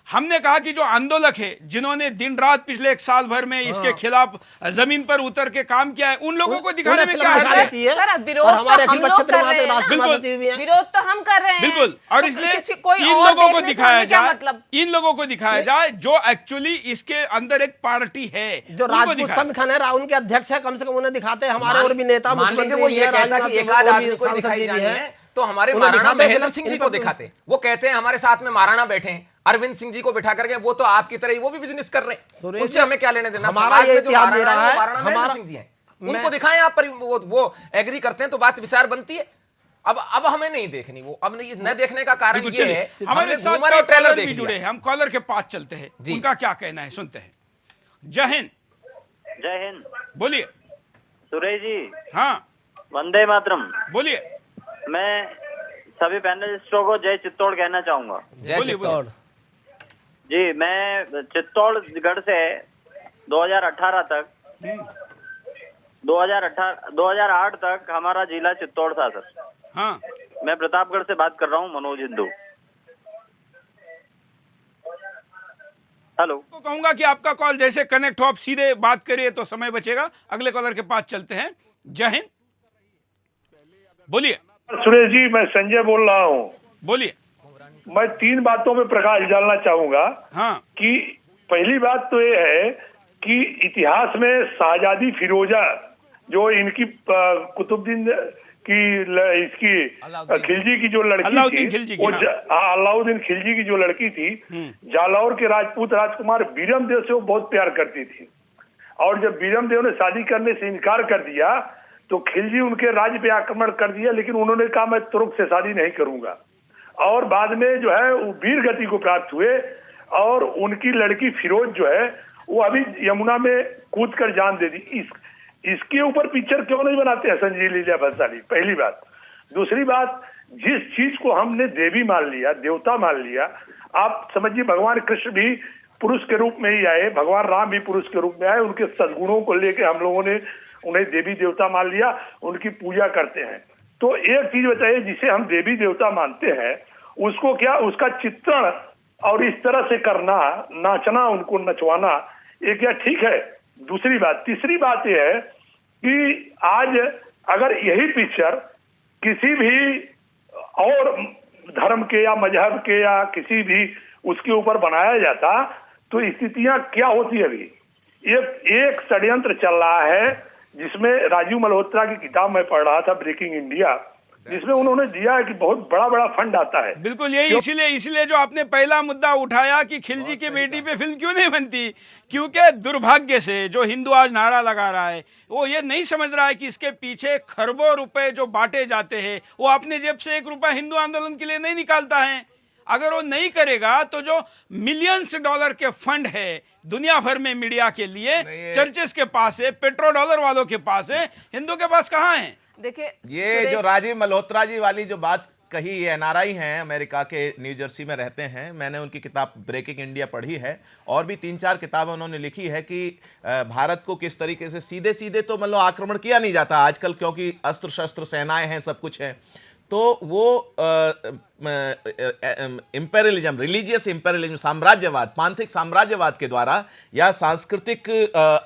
हमने कहा कि जो आंदोलक है, जिन्होंने दिन रात पिछले 1 साल भर में इसके खिलाफ जमीन पर उतर के काम किया है, उन लोगों को दिखाने में क्या है? सर, विरोध तो हम लोग कर रहे हैं, विरोध तो हम कर रहे हैं, बिल्कुल। और इसलिए इन लोगों को दिखाया जाए, इन लोगों को दिखाया जाए जो एक्चुअली इसके अंदर एक पार्टी है, जो राजपूत संगठन है, उनके अध्यक्ष है, कम से कम उन्हें दिखाते हैं। हमारे और भी नेता, मान लीजिए वो ये कहता कि एक आध आदमी को दिखाई जानी है, तो हमारे महाराणा महेंद्र सिंह जी को दिखाते। वो कहते हैं हमारे साथ में महाराणा बैठे हैं, अरविंद सिंह जी को बिठा करके, वो तो आपकी तरह ही वो भी बिजनेस कर रहे हैं, उनसे हमें क्या लेने देना। समाज में जो महाराणा महेंद्र सिंह जी हैं उनको दिखाएं आप, पर वो एग्री करते हैं तो बात विचार बनती है। अब हमें नहीं देखनी वो, अब न देखने का कारण ये है हमारे साथ घूमर और ट्रेलर भी जुड़े हैं, हम कॉलर के पास चलते हैं, उनका क्या कहना है सुनते हैं। जय हिंद। जय हिंद। बोलिए सुरेश जी। हाँ, वंदे मातरम। बोलिए। मैं सभी पैनलिस्टों को जय चित्तौड़ कहना चाहूंगा। जय चित्तौड़ जी। मैं चित्तौड़गढ़ से 2018 तक 2008 तक हमारा जिला चित्तौड़ था सर। हाँ, मैं प्रतापगढ़ से बात कर रहा हूँ, मनोज हिंदू। हेलो। तो कहूंगा कि आपका कॉल जैसे कनेक्ट हो, आप सीधे बात करिए तो समय बचेगा। अगले कॉलर के पास चलते हैं। जय हिंद। बोलिए। सुरेश जी, मैं संजय बोल रहा हूँ। बोलिए। मैं 3 बातों में प्रकाश डालना चाहूंगा। हाँ। कि पहली बात तो ये है कि इतिहास में शाहजादी फिरोजा, जो इनकी कुतुबुद्दीन की इसकी खिलजी की जो लड़की थी, वो अलाउद्दीन खिलजी की जो लड़की थी, जालौर के राजपूत राजकुमार बीरम देव से वो बहुत प्यार करती थी। और जब बीरम देव ने शादी करने से इनकार कर दिया तो खिलजी उनके राज्य पे आक्रमण कर दिया, लेकिन उन्होंने कहा मैं तुर्क से शादी नहीं करूंगा। और बाद में जो है वो वीर गति को प्राप्त हुए और उनकी लड़की फिरोज जो है वो अभी यमुना में कूद कर जान दे दी। इसके ऊपर पिक्चर क्यों नहीं बनाते हैं संजय लीला भंसाली? पहली बात। दूसरी बात, जिस चीज को हमने देवी मान लिया, देवता मान लिया, आप समझिए भगवान कृष्ण भी पुरुष के रूप में ही आए, भगवान राम भी पुरुष के रूप में आए, उनके सद्गुणों को लेके हम लोगों ने उन्हें देवी देवता मान लिया, उनकी पूजा करते हैं। तो एक चीज बताइए, जिसे हम देवी देवता मानते हैं उसको क्या, उसका चित्रण और इस तरह से करना, नाचना, उनको नचवाना, ये क्या ठीक है? दूसरी बात। तीसरी बात यह है कि आज अगर यही पिक्चर किसी भी और धर्म के या मजहब के या किसी भी उसके ऊपर बनाया जाता तो स्थितियां क्या होती है? अभी एक षड्यंत्र चल रहा है जिसमें राजीव मल्होत्रा की किताब मैं पढ़ रहा था, ब्रेकिंग इंडिया, जिसमें उन्होंने दिया है कि बहुत बड़ा बड़ा फंड आता है। बिल्कुल यही, इसीलिए जो आपने पहला मुद्दा उठाया कि खिलजी की बेटी पे फिल्म क्यों नहीं बनती, क्योंकि दुर्भाग्य से जो हिंदू आज नारा लगा रहा है वो ये नहीं समझ रहा है कि इसके पीछे खरबों रुपए जो बांटे जाते हैं वो अपने जेब से $1 हिंदू आंदोलन के लिए नहीं निकालता है। अगर वो नहीं करेगा तो जो मिलियंस डॉलर के फंड है दुनिया भर में मीडिया के लिए चर्चेस के पास है, पेट्रो डॉलर वालों के पास है, हिंदू के पास कहाँ है? देखिए ये जो राजीव मल्होत्रा जी वाली जो बात कही, ये एनआरआई हैं, अमेरिका के न्यू जर्सी में रहते हैं। मैंने उनकी किताब ब्रेकिंग इंडिया पढ़ी है और भी 3-4 किताबें उन्होंने लिखी है कि भारत को किस तरीके से सीधे सीधे तो मतलब आक्रमण किया नहीं जाता आजकल, क्योंकि अस्त्र शस्त्र सेनाएं हैं, सब कुछ है। तो वो इंपेरियलिज्म, रिलीजियस इंपेरियलिज्म, साम्राज्यवाद, पांथिक साम्राज्यवाद के द्वारा या सांस्कृतिक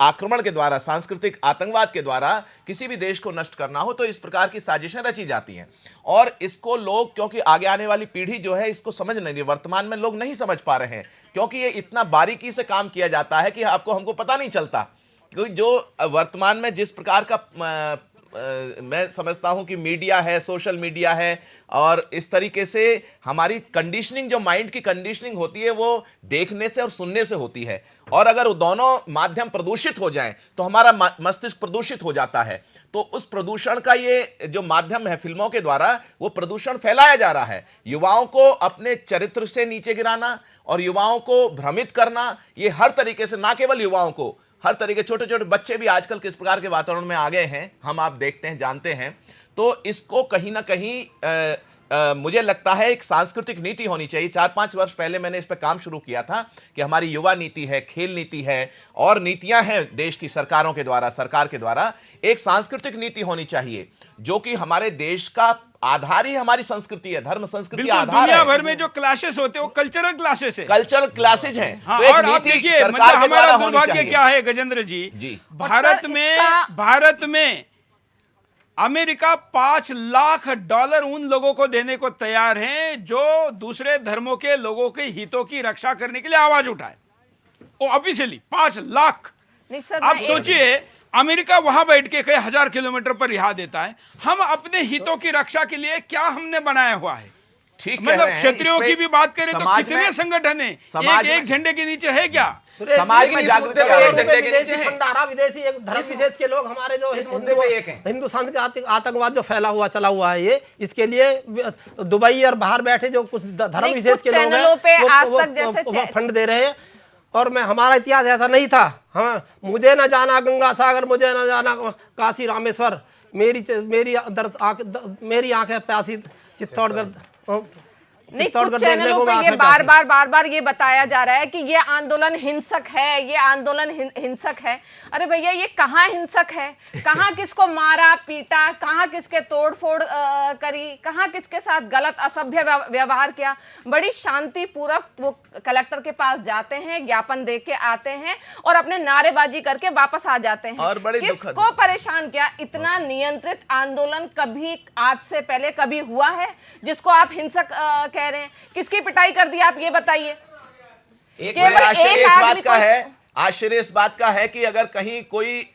आक्रमण के द्वारा, सांस्कृतिक आतंकवाद के द्वारा किसी भी देश को नष्ट करना हो तो इस प्रकार की साजिशें रची जाती हैं। और इसको लोग, क्योंकि आगे आने वाली पीढ़ी जो है इसको समझ नहीं रही, वर्तमान में लोग नहीं समझ पा रहे हैं, क्योंकि ये इतना बारीकी से काम किया जाता है कि हमको पता नहीं चलता। क्योंकि जो वर्तमान में जिस प्रकार का मैं समझता हूं कि मीडिया है, सोशल मीडिया है, और इस तरीके से हमारी कंडीशनिंग, जो माइंड की कंडीशनिंग होती है वो देखने से और सुनने से होती है। और अगर दोनों माध्यम प्रदूषित हो जाएं तो हमारा मस्तिष्क प्रदूषित हो जाता है। तो उस प्रदूषण का ये जो माध्यम है फिल्मों के द्वारा, वो प्रदूषण फैलाया जा रहा है। युवाओं को अपने चरित्र से नीचे गिराना और युवाओं को भ्रमित करना, ये हर तरीके से, ना केवल युवाओं को, हर तरीके, छोटे छोटे बच्चे भी आजकल किस प्रकार के वातावरण में आ गए हैं, हम आप देखते हैं, जानते हैं। तो इसको कहीं ना कहीं मुझे लगता है एक सांस्कृतिक नीति होनी चाहिए। 4-5 वर्ष पहले मैंने इस पर काम शुरू किया था कि हमारी युवा नीति है, खेल नीति है और नीतियां हैं देश की सरकारों के द्वारा, सरकार के द्वारा। एक सांस्कृतिक नीति होनी चाहिए जो कि हमारे देश का आधार ही हमारी संस्कृति है, धर्म संस्कृति आधार है। दुनिया भर में जो क्लासेस होते हैं वो कल्चरल क्लासेस है, कल्चरल क्लासेस हैं। हाँ, तो एक और आप नीति देखिए सरकार के द्वारा होनी दुर्भाग्य चाहिए। क्या है गजेंद्र जी, भारत में अमेरिका $5 लाख उन लोगों को देने को तैयार है जो दूसरे धर्मों के लोगों के हितों की रक्षा करने के लिए आवाज उठाए। वो ऑफिशियली 5 लाख। आप सोचिए, अमेरिका वहां बैठ के कई 1000 किलोमीटर पर रिहा देता है। हम अपने हितों की रक्षा के लिए क्या हमने बनाया हुआ है? ठीक, मतलब क्षत्रियों की भी बात करें तो कितने संगठन है, एक झंडे के नीचे है क्या? समाज में जागृति विदेशी एक धर्म विशेष के लोग हमारे जो हिंदू सांस्कृतिक आतंकवाद जो फैला हुआ चला हुआ है, ये इसके लिए दुबई और बाहर बैठे जो कुछ धर्म विशेष के लोग हैं वो फंड दे रहे हैं। और हमारा इतिहास ऐसा नहीं था। हाँ, मुझे न जाना गंगा सागर, मुझे न जाना काशी रामेश्वर, मेरी आंखें प्यासी चित्तौड़गढ़। नहीं, कुछ चैनलों पे ये बार बार ये बताया जा रहा है कि ये आंदोलन हिंसक है, ये आंदोलन हिंसक है। अरे भैया, ये कहाँ हिंसक है? कहाँ किसको मारा पीटा, कहाँ किसके तोड़ फोड़ करी, कहाँ किसके साथ गलत असभ्य व्यवहार किया? बड़ी शांति पूर्वक वो कलेक्टर के पास जाते हैं, ज्ञापन दे के आते हैं और अपने नारेबाजी करके वापस आ जाते हैं। और बड़ी किसको परेशान किया? इतना नियंत्रित आंदोलन कभी आज से पहले कभी हुआ है जिसको आप हिंसक कह रहे हैं? किसकी पिटाई कर दी आप ये बताइए। आश्चर्य इस बात का है कि अगर कहीं कोई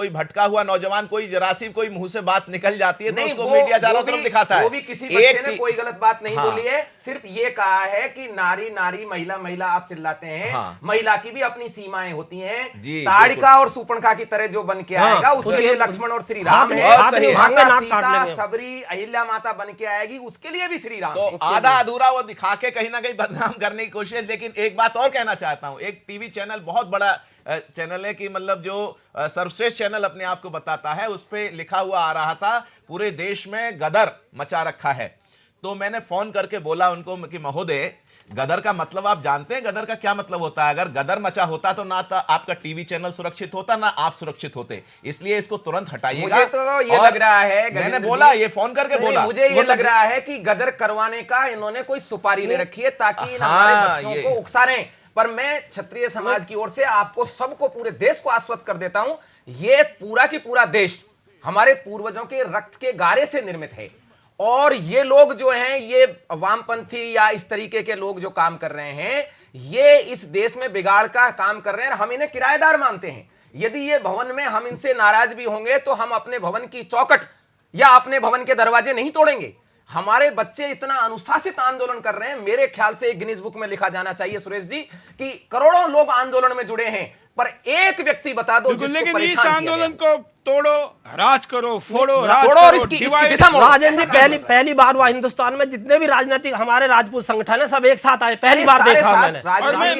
भटका हुआ नौजवान, कोई जरासीम, कोई मुंह से बात निकल जाती है तो उसको मीडिया चारों तरफ दिखाता है। वो भी किसी बच्चे ने कोई गलत बात नहीं बोली है, सिर्फ ये कहा है कि नारी नारी, महिला महिला आप चिल्लाते हैं। महिला की भी अपनी सीमाएं होती हैं। ताड़िका और सुपर्णखा की तरह जो बन के आएगा उसके लिए लक्ष्मण और श्री राम है। सीता, सबरी, अहिल्या माता बन के आएगी, उसके लिए भी श्री राम। तो आधा अधूरा वो दिखा के कहीं ना कहीं बदनाम करने की कोशिश। लेकिन एक बात और कहना चाहता हूं, एक टीवी चैनल, बहुत बड़ा चैनल है कि मतलब जो सर्वश्रेष्ठ चैनल अपने आप को बताता है, उस पे लिखा हुआ आ रहा था पूरे देश में गदर मचा रखा है। तो मैंने फोन करके बोला उनको कि महोदय, गदर का मतलब आप जानते हैं? गदर का क्या मतलब होता है? अगर गदर मचा होता तो ना आपका टीवी चैनल सुरक्षित होता, ना आप सुरक्षित होते। इसलिए इसको तुरंत हटाइएगा। मुझे तो ये लग रहा है, मैंने बोला, ये फोन करके बोला, मुझे ये लग रहा है कि गदर करवाने का इन्होंने कोई सुपारी ले रखी है ताकि हमारे बच्चों को उकसारें। पर मैं क्षत्रिय समाज की ओर से आपको सबको, पूरे देश को आश्वस्त कर देता हूं, ये पूरा की पूरा देश हमारे पूर्वजों के रक्त के गारे से निर्मित है। और ये लोग जो हैं, ये वामपंथी या इस तरीके के लोग जो काम कर रहे हैं, ये इस देश में बिगाड़ का काम कर रहे हैं। हम इन्हें किराएदार मानते हैं। यदि ये भवन में हम इनसे नाराज भी होंगे तो हम अपने भवन की चौखट या अपने भवन के दरवाजे नहीं तोड़ेंगे? हमारे बच्चे इतना अनुशासित आंदोलन कर रहे हैं, मेरे ख्याल से एक गिनीज बुक में लिखा जाना चाहिए सुरेश जी कि करोड़ों लोग आंदोलन में जुड़े हैं, पर एक व्यक्ति बता दो जिसको लेकिन इस परेशान आंदोलन को तोड़ो, राज करो, फोड़ो, राज तोड़ो और करो, इसकी divide दिशा मोड़ो। राजेंद्र जी, पहली बार हुआ हिंदुस्तान में जितने भी राजनीतिक हमारे राजपूत संगठन है सब एक साथ आए, पहली बार देखा मैंने। और मैं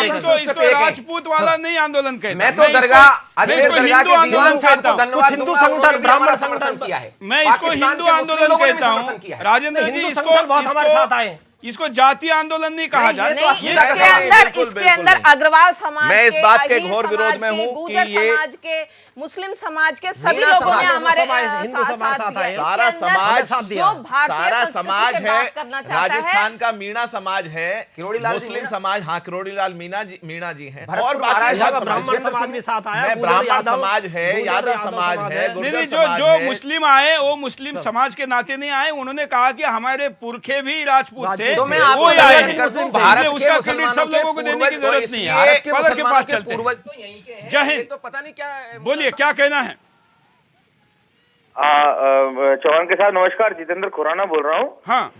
इसको राजपूत वाला नहीं आंदोलन कहता, मैं तो दरगाह मैं इसको हिंदू आंदोलन कहता हूँ। कुछ हिंदू संगठन, ब्राह्मण संगठन किया है, मैं इसको हिंदू आंदोलन कहता हूँ। राजेंद्र जी, हिंदू संगठन बहुत हमारे साथ आए। इसको जातीय आंदोलन नहीं कहा जाए। इसके अंदर अग्रवाल समाज, मैं इस बात के घोर विरोध में हूँ कि ये समाज के, मुस्लिम समाज के सभी लोगों ने हमारे हिंदू समाज साथ आए। सारा समाज है, राजस्थान का मीणा समाज है, मुस्लिम समाज, हाँ किरोड़ीलाल मीणा जी हैं, और ब्राह्मण समाज भी साथ आया, ब्राह्मण समाज है, यादव समाज है, नहीं, जो मुस्लिम आए वो मुस्लिम समाज के नाते नहीं आए, उन्होंने कहा कि हमारे पुरखे भी राजपूत थे, तो मैं वो आपको आए निवेदन कर दूं, भारत के उसका मुसलमानों क्रेडिट सब लोगों को देने की जरूरत नहीं है। भारत के के पास मुसलमानों के चलते पूर्वज तो यहीं के हैं, जय हिंद। तो पता नहीं क्या बोलिए क्या कहना है। चौहान के साथ नमस्कार, जितेंद्र खुराना बोल रहा हूँ। हाँ,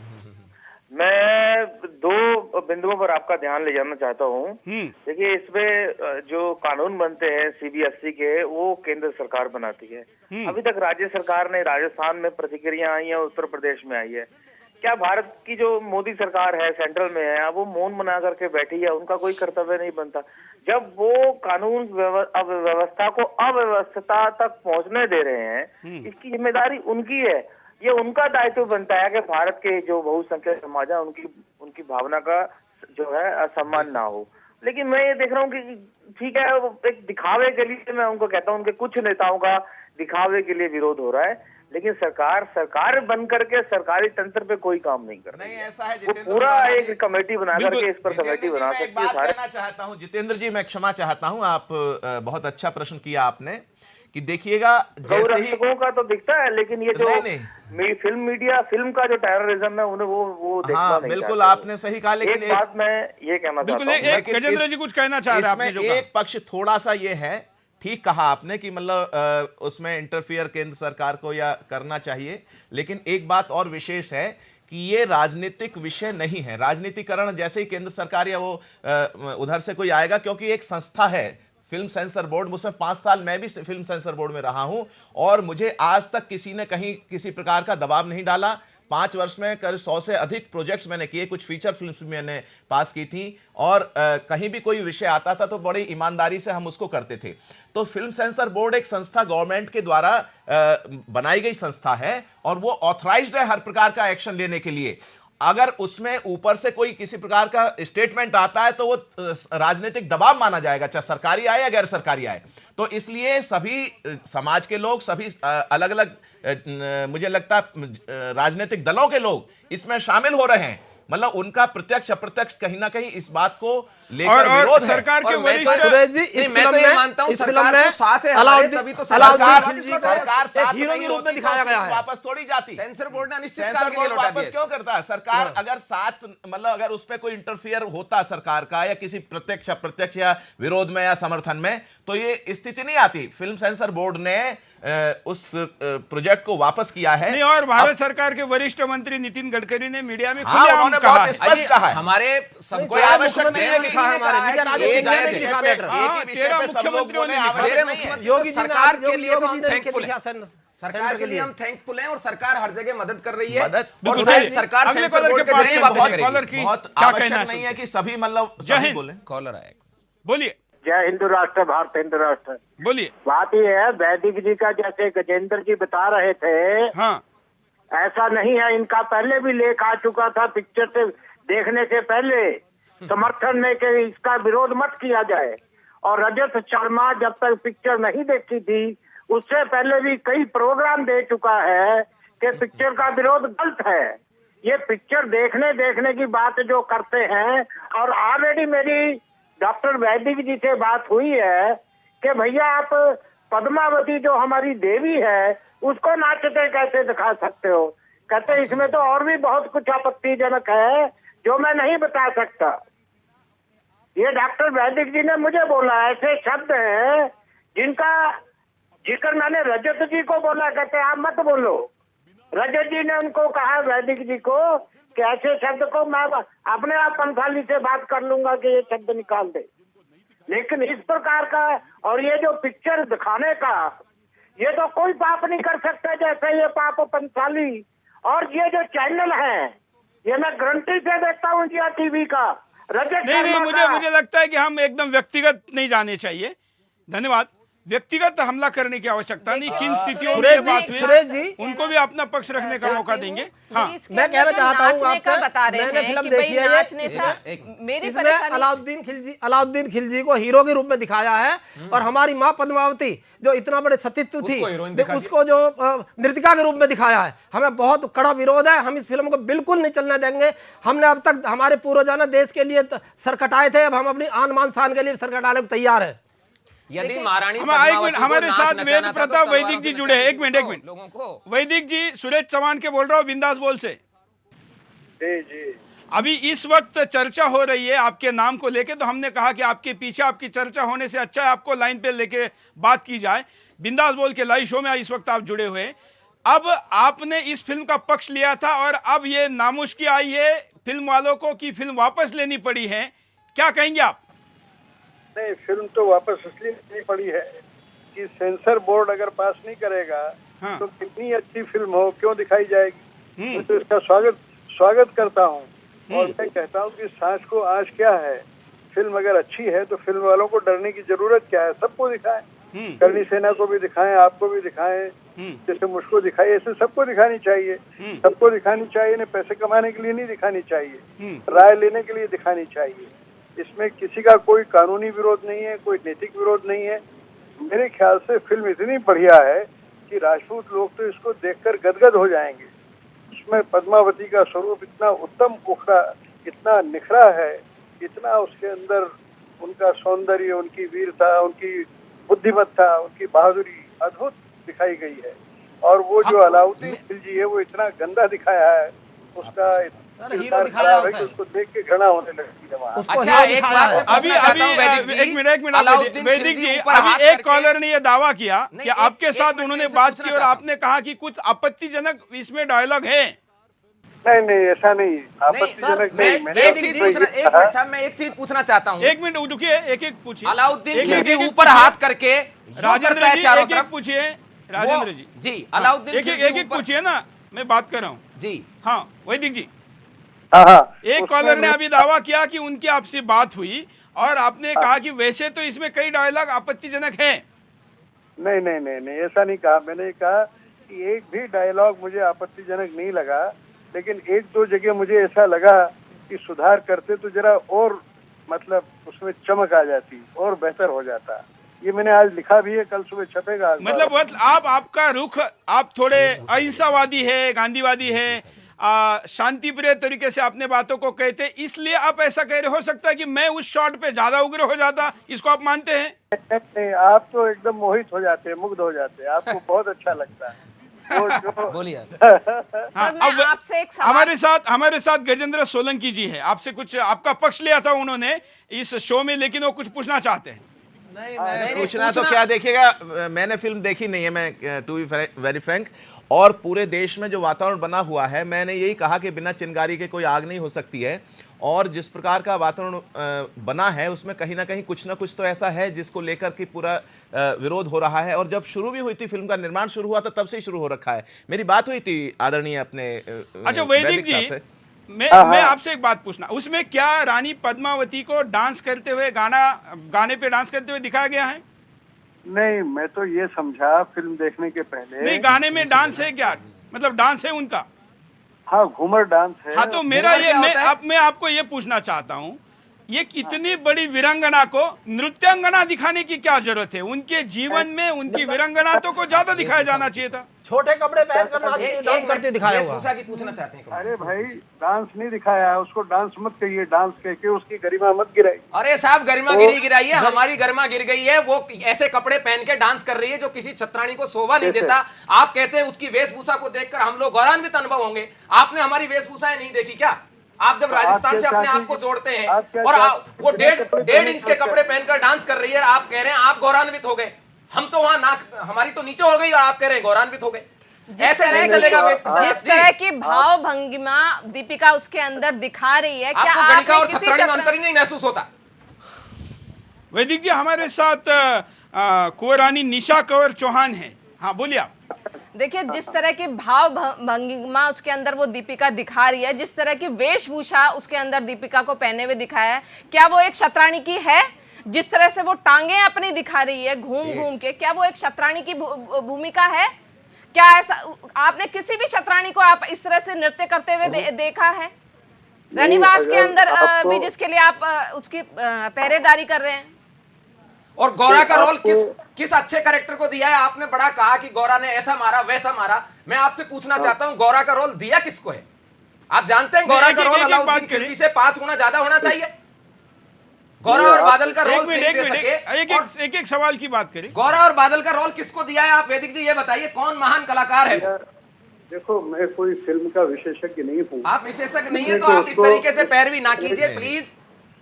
मैं दो बिंदुओं पर आपका ध्यान ले जाना चाहता हूँ। देखिए, इसमें जो कानून बनते हैं सीबीएसई के, वो केंद्र सरकार बनाती है। अभी तक राज्य सरकार ने, राजस्थान में प्रतिक्रिया आई है, उत्तर प्रदेश में आई है। क्या भारत की जो मोदी सरकार है, सेंट्रल में है, वो मौन बना करके बैठी है? उनका कोई कर्तव्य नहीं बनता? जब वो कानून व्यवस्था को अव्यवस्था तक पहुंचने दे रहे हैं, इसकी जिम्मेदारी उनकी है। ये उनका दायित्व बनता है कि भारत के जो बहुसंख्यक समाज है उनकी भावना का जो है असम्मान ना हो। लेकिन मैं ये देख रहा हूँ कि ठीक है, एक दिखावे के लिए, मैं उनको कहता हूँ, उनके कुछ नेताओं का दिखावे के लिए विरोध हो रहा है, लेकिन सरकार बन करके सरकारी तंत्र पे कोई काम नहीं कर रही है। ऐसा है वो पूरा एक कमेटी बना करके इस पर कमेटी बना सकती है। कहना चाहता हूँ जितेंद्र जी, मैं क्षमा चाहता हूँ, आप बहुत अच्छा प्रश्न किया आपने कि देखिएगा, जैसे ही का तो दिखता है, लेकिन ये जो फिल्म मीडिया, फिल्म का जो टेररिज्म है, उन्हें वो देखना हाँ, नहीं बिल्कुल आपने सही कहा। लेकिन एक बात मैं ये कहना चाहता हूँ, गजेंद्र जी कुछ कहना चाह रहे हैं। इसमें एक पक्ष थोड़ा सा ये है, ठीक कहा आपने कि मतलब उसमें इंटरफियर केंद्र सरकार को या करना चाहिए, लेकिन एक बात और विशेष है कि ये राजनीतिक विषय नहीं है। राजनीतिकरण जैसे ही केंद्र सरकार या वो उधर से कोई आएगा, क्योंकि एक संस्था है फिल्म सेंसर बोर्ड, मुझसे 5 साल मैं भी फिल्म सेंसर बोर्ड में रहा हूं, और मुझे आज तक किसी ने कहीं किसी प्रकार का दबाव नहीं डाला। 5 वर्ष में करीब 100 से अधिक प्रोजेक्ट्स मैंने किए, कुछ फीचर फिल्म्स मैंने पास की थी, और कहीं भी कोई विषय आता था तो बड़ी ईमानदारी से हम उसको करते थे। तो फिल्म सेंसर बोर्ड एक संस्था गवर्नमेंट के द्वारा बनाई गई संस्था है, और वो ऑथराइज्ड है हर प्रकार का एक्शन लेने के लिए। अगर उसमें ऊपर से कोई किसी प्रकार का स्टेटमेंट आता है तो वो राजनीतिक दबाव माना जाएगा, चाहे सरकारी आए या गैर सरकारी आए। तो इसलिए सभी समाज के लोग, सभी अलग अलग मुझे लगता है राजनीतिक दलों के लोग इसमें शामिल हो रहे हैं। मतलब उनका प्रत्यक्ष अप्रत्यक्ष कहीं ना कहीं इस बात को लेकर विरोध है। सरकार के वरिष्ठ, मैं तो ये मानता हूँ सरकार तो साथ है, तभी तो सरकार साथ नहीं होती, दिखाया गया है, वापस थोड़ी जाती। सेंसर बोर्ड ने अनिश्चित सेंसर बोर्ड वापस क्यों करता है? सरकार अगर साथ, मतलब अगर उस पर कोई इंटरफियर होता सरकार का, या किसी प्रत्यक्ष अप्रत्यक्ष या विरोध में या समर्थन में, तो ये स्थिति नहीं आती। फिल्म सेंसर बोर्ड ने उस प्रोजेक्ट को वापस किया है। नहीं, और भारत सरकार के वरिष्ठ मंत्री नितिन गडकरी ने मीडिया में उन्होंने बहुत स्पष्ट कहा है, हमारे सबको आवश्यक नहीं है कि सरकार के लिए तो हम थैंकफुल हैं, सरकार के लिए हम थैंकफुल हैं, और सरकार हर जगह मदद कर रही है। और सरकार सेंसर बोर्ड के जरिए वापस करेगी। बहुत आवश्यक नहीं है कि सभी, मतलब सभी बोले। कॉलर आए, बोलिए। जय हिंदू राष्ट्र, भारत हिंदू राष्ट्र। बोलिए। बात ये है, वैदिक जी का जैसे गजेंद्र जी बता रहे थे, हाँ, ऐसा नहीं है। इनका पहले भी लेख आ चुका था, पिक्चर से देखने से पहले समर्थन में कि इसका विरोध मत किया जाए। और रजत शर्मा जब तक पिक्चर नहीं देखी थी, उससे पहले भी कई प्रोग्राम दे चुका है कि पिक्चर का विरोध गलत है। ये पिक्चर देखने की बात जो करते हैं, और ऑलरेडी मेरी डॉक्टर वैदिक जी से बात हुई है कि भैया आप पद्मावती जो हमारी देवी है उसको नाचते कैसे दिखा सकते हो? कहते इसमें तो और भी बहुत कुछ आपत्तिजनक है जो मैं नहीं बता सकता। ये डॉक्टर वैदिक जी ने मुझे बोला, ऐसे शब्द हैं जिनका जिक्र मैंने रजत जी को बोला, कहते आप मत बोलो, रजत जी ने उनको कहा, वैदिक जी को, कि ऐसे शब्द को मैं अपने आप पंथाली से बात कर लूंगा कि ये शब्द निकाल दे। लेकिन इस प्रकार का और ये जो पिक्चर दिखाने का, ये तो कोई पाप नहीं कर सकता जैसे ये पाप पंथाली और ये जो चैनल है, ये मैं गारंटी से देखता हूँ इंडिया टीवी का, रजत नहीं, मुझे लगता है कि हम एकदम व्यक्तिगत नहीं जाने चाहिए। धन्यवाद। व्यक्तिगत हमला करने की आवश्यकता नहीं। किन स्थितियों में ये बात हुई, सुरेश जी, उनको भी अपना पक्ष रखने का मौका देंगे। हाँ, मैं कहना चाहता हूँ आपसे, मैंने फिल्म देखी है इसमें अलाउद्दीन खिलजी को हीरो के रूप में दिखाया है, और हमारी माँ पद्मावती जो इतना बड़े सतीत्व थी उसको जो नृतिका के रूप में दिखाया है। हमें बहुत कड़ा विरोध है, हम इस फिल्म को बिल्कुल नहीं चलने देंगे। हमने अब तक हमारे पूर्वज देश के लिए सर कटाए थे, अब हम अपनी आन मान शान के लिए सर कटाने को तैयार है। यदि महारानी हमारे साथ वेद प्रताप वैदिक जी जुड़े हैं। एक मिनट लोगों को। वैदिक जी, सुरेश चौहान के बोल रहा हूँ, बिंदास बोल से। जी। अभी इस वक्त चर्चा हो रही है आपके नाम को लेके, तो हमने कहा कि आपके पीछे आपकी चर्चा होने से अच्छा है आपको लाइन पे लेके बात की जाए। बिंदास बोल के लाइव शो में इस वक्त आप जुड़े हुए। अब आपने इस फिल्म का पक्ष लिया था और अब ये नामुश्की आई है फिल्म वालों को कि फिल्म वापस लेनी पड़ी है, क्या कहेंगे आप? नहीं, फिल्म तो वापस इसलिए लेनी पड़ी है कि सेंसर बोर्ड अगर पास नहीं करेगा तो कितनी अच्छी फिल्म हो क्यों दिखाई जाएगी। मैं तो इसका स्वागत करता हूँ और मैं कहता हूँ कि सांस को आँच क्या है। फिल्म अगर अच्छी है तो फिल्म वालों को डरने की जरूरत क्या है, सबको दिखाएं। करणी सेना को भी दिखाएं, आपको भी दिखाएं, जैसे मुझको दिखाई, ऐसे सबको दिखानी चाहिए। सबको दिखानी चाहिए, नहीं पैसे कमाने के लिए नहीं दिखानी चाहिए, राय लेने के लिए दिखानी चाहिए। इसमें किसी का कोई कानूनी विरोध नहीं है, कोई नैतिक विरोध नहीं है। मेरे ख्याल से फिल्म इतनी बढ़िया है कि राजपूत लोग तो इसको देखकर गदगद हो जाएंगे। इसमें पद्मावती का स्वरूप इतना उत्तम उखड़ा, इतना निखरा है, इतना उसके अंदर उनका सौंदर्य, उनकी वीरता, उनकी बुद्धिमत्ता, उनकी बहादुरी अद्भुत दिखाई गई है। और वो जो अलाउद्दीन खिलजी है वो इतना गंदा दिखाया है, उसका हीरो दिखाया है, उसको देख के घृणा होने लगती है वहाँ। अच्छा, एक बात अभी एक मिनट वैदिक जी, अभी एक कॉलर ने यह दावा किया कि आपके साथ उन्होंने बात की और आपने कहा कि कुछ आपत्तिजनक इसमें डायलॉग है। नहीं, ऐसा नहीं, आपत्तिजनक नहीं। मैं एक चीज पूछना चाहता हूँ। एक मिनट रुकिए, एक पूछिए। अलाउद्दीन खिलजी ऊपर हाथ करके राजेंद्र जी एक पूछिए। राजेंद्र जी अलाउद्दीन एक पूछिए ना, मैं बात कर रहा हूँ जी। हाँ वैदिक जी, हाँ। एक कॉलर ने अभी दावा किया कि उनकी आपसे बात हुई और आपने कहा कि वैसे तो इसमें कई डायलॉग आपत्तिजनक है। नहीं, ऐसा नहीं कहा। मैंने कहा कि एक भी डायलॉग मुझे आपत्तिजनक नहीं लगा, लेकिन एक दो जगह मुझे ऐसा लगा कि सुधार करते तो जरा और मतलब उसमें चमक आ जाती और बेहतर हो जाता। ये मैंने आज लिखा भी है, कल सुबह छपेगा। मतलब आपका रुख, आप थोड़े अहिंसावादी है, गांधीवादी है, शांति प्रिय तरीके से अपने बातों को कहते, इसलिए आप ऐसा कह रहे। हो सकता है कि मैं उस शॉट पे ज्यादा उग्र हो जाता, इसको आप मानते हैं? नहीं, आप तो एकदम मोहित हो जाते हैं, मुग्ध हो जाते हैं, आपको बहुत अच्छा लगता है। बोलिए। अब हमारे साथ गजेंद्र सोलंकी जी है, आपसे कुछ आपका पक्ष लिया था उन्होंने इस शो में, लेकिन वो कुछ पूछना चाहते हैं। नहीं, पूछना तो क्या, देखिएगा मैंने फिल्म देखी नहीं है, मैं टू बी वेरी फ्रैंक, और पूरे देश में जो वातावरण बना हुआ है, मैंने यही कहा कि बिना चिंगारी के कोई आग नहीं हो सकती है। और जिस प्रकार का वातावरण बना है उसमें कहीं ना कहीं कुछ ना कुछ तो ऐसा है जिसको लेकर के पूरा विरोध हो रहा है। और जब शुरू भी हुई थी, फिल्म का निर्माण शुरू हुआ था, तब से ही शुरू हो रखा है। मेरी बात हुई थी आदरणीय अपने अच्छा वैदिक जी, मैं आपसे एक बात पूछना, उसमें क्या रानी पद्मावती को डांस करते हुए गाने पे डांस करते हुए दिखाया गया है? नहीं, मैं तो ये समझा फिल्म देखने के पहले। नहीं, गाने में डांस है क्या? मतलब डांस है उनका? हाँ, घूमर डांस है। हाँ, तो मेरा ये मैं आपको ये पूछना चाहता हूँ, ये कितनी बड़ी वीरांगना को नृत्यांगना दिखाने की क्या जरूरत है? उनके जीवन में उनकी वीरांगना तो को ज्यादा दिखाया जाना चाहिए था। छोटे कपड़े पहनकर डांस करते दिखाया हुआ। की पूछना चाहते हैं। अरे भाई, डांस नहीं दिखाया है, उसको डांस मत कहिए, डांस कह के उसकी गरिमा मत गिराई। अरे साहब, गरिमा गिराई है, हमारी गरिमा गिर गई है। वो ऐसे कपड़े पहन के डांस कर रही है जो किसी छत्राणी को शोभा नहीं देता। आप कहते हैं उसकी वेशभूषा को देखकर हम लोग गौरवान्वित अनुभव होंगे। आपने हमारी वेशभूषाएं नहीं देखी क्या? आप जब राजस्थान से अपने आप को जोड़ते हैं और वो 1.5 इंच के कपड़े पहनकर डांस कर रही है, आप कह रहे हैं आप गौरवान्वित हो गए। हम तो वहां नाक हमारी तो नीचे हो गई और आप कह रहे हैं गौरवान्वित हो गए। ऐसे नहीं चलेगा। जिस तरह की भाव भंगिमा दीपिका उसके अंदर दिखा रही है, क्या आपको गणिका और आपने किसी छतरनी में अंतर ही नहीं महसूस होता? वैदिक जी हमारे साथ कुंवरानी निशा कंवर चौहान है। हाँ बोलिए आप। देखिए, जिस तरह की भाव भंगिमा उसके अंदर वो दीपिका दिखा रही है, जिस तरह की वेशभूषा उसके अंदर दीपिका को पहने हुए दिखाया है, क्या वो एक शतरानी की है? जिस तरह से वो टांगे अपनी दिखा रही है घूम घूम के, क्या वो एक शतरानी की भूमिका है? क्या ऐसा आपने किसी भी शतरानी को आप इस तरह से नृत्य करते हुए देखा है? रनिवास के अंदर भी जिसके लिए आप उसकी पहरेदारी कर रहे हैं। और गौरा का रोल किस अच्छे कैरेक्टर को दिया है? आपने बड़ा कहा कि गौरा ने ऐसा मारा वैसा मारा। मैं आपसे पूछना चाहता हूं, गौरा का रोल दिया किसको है? आप जानते हैं गौरा का रोल अलाउद्दीन खिलजी से 5 गुना ज्यादा होना चाहिए। गौरा और बादल का रोल एक सवाल की बात करें। गौरा और बादल का रोल किसको दिया है? आप वैदिक जी ये बताइए, कौन महान कलाकार है? देखो, मैं कोई फिल्म का विशेषज्ञ नहीं हूँ। आप विशेषज्ञ नहीं है तो आप इस तरीके से पैरवी ना कीजिए प्लीज।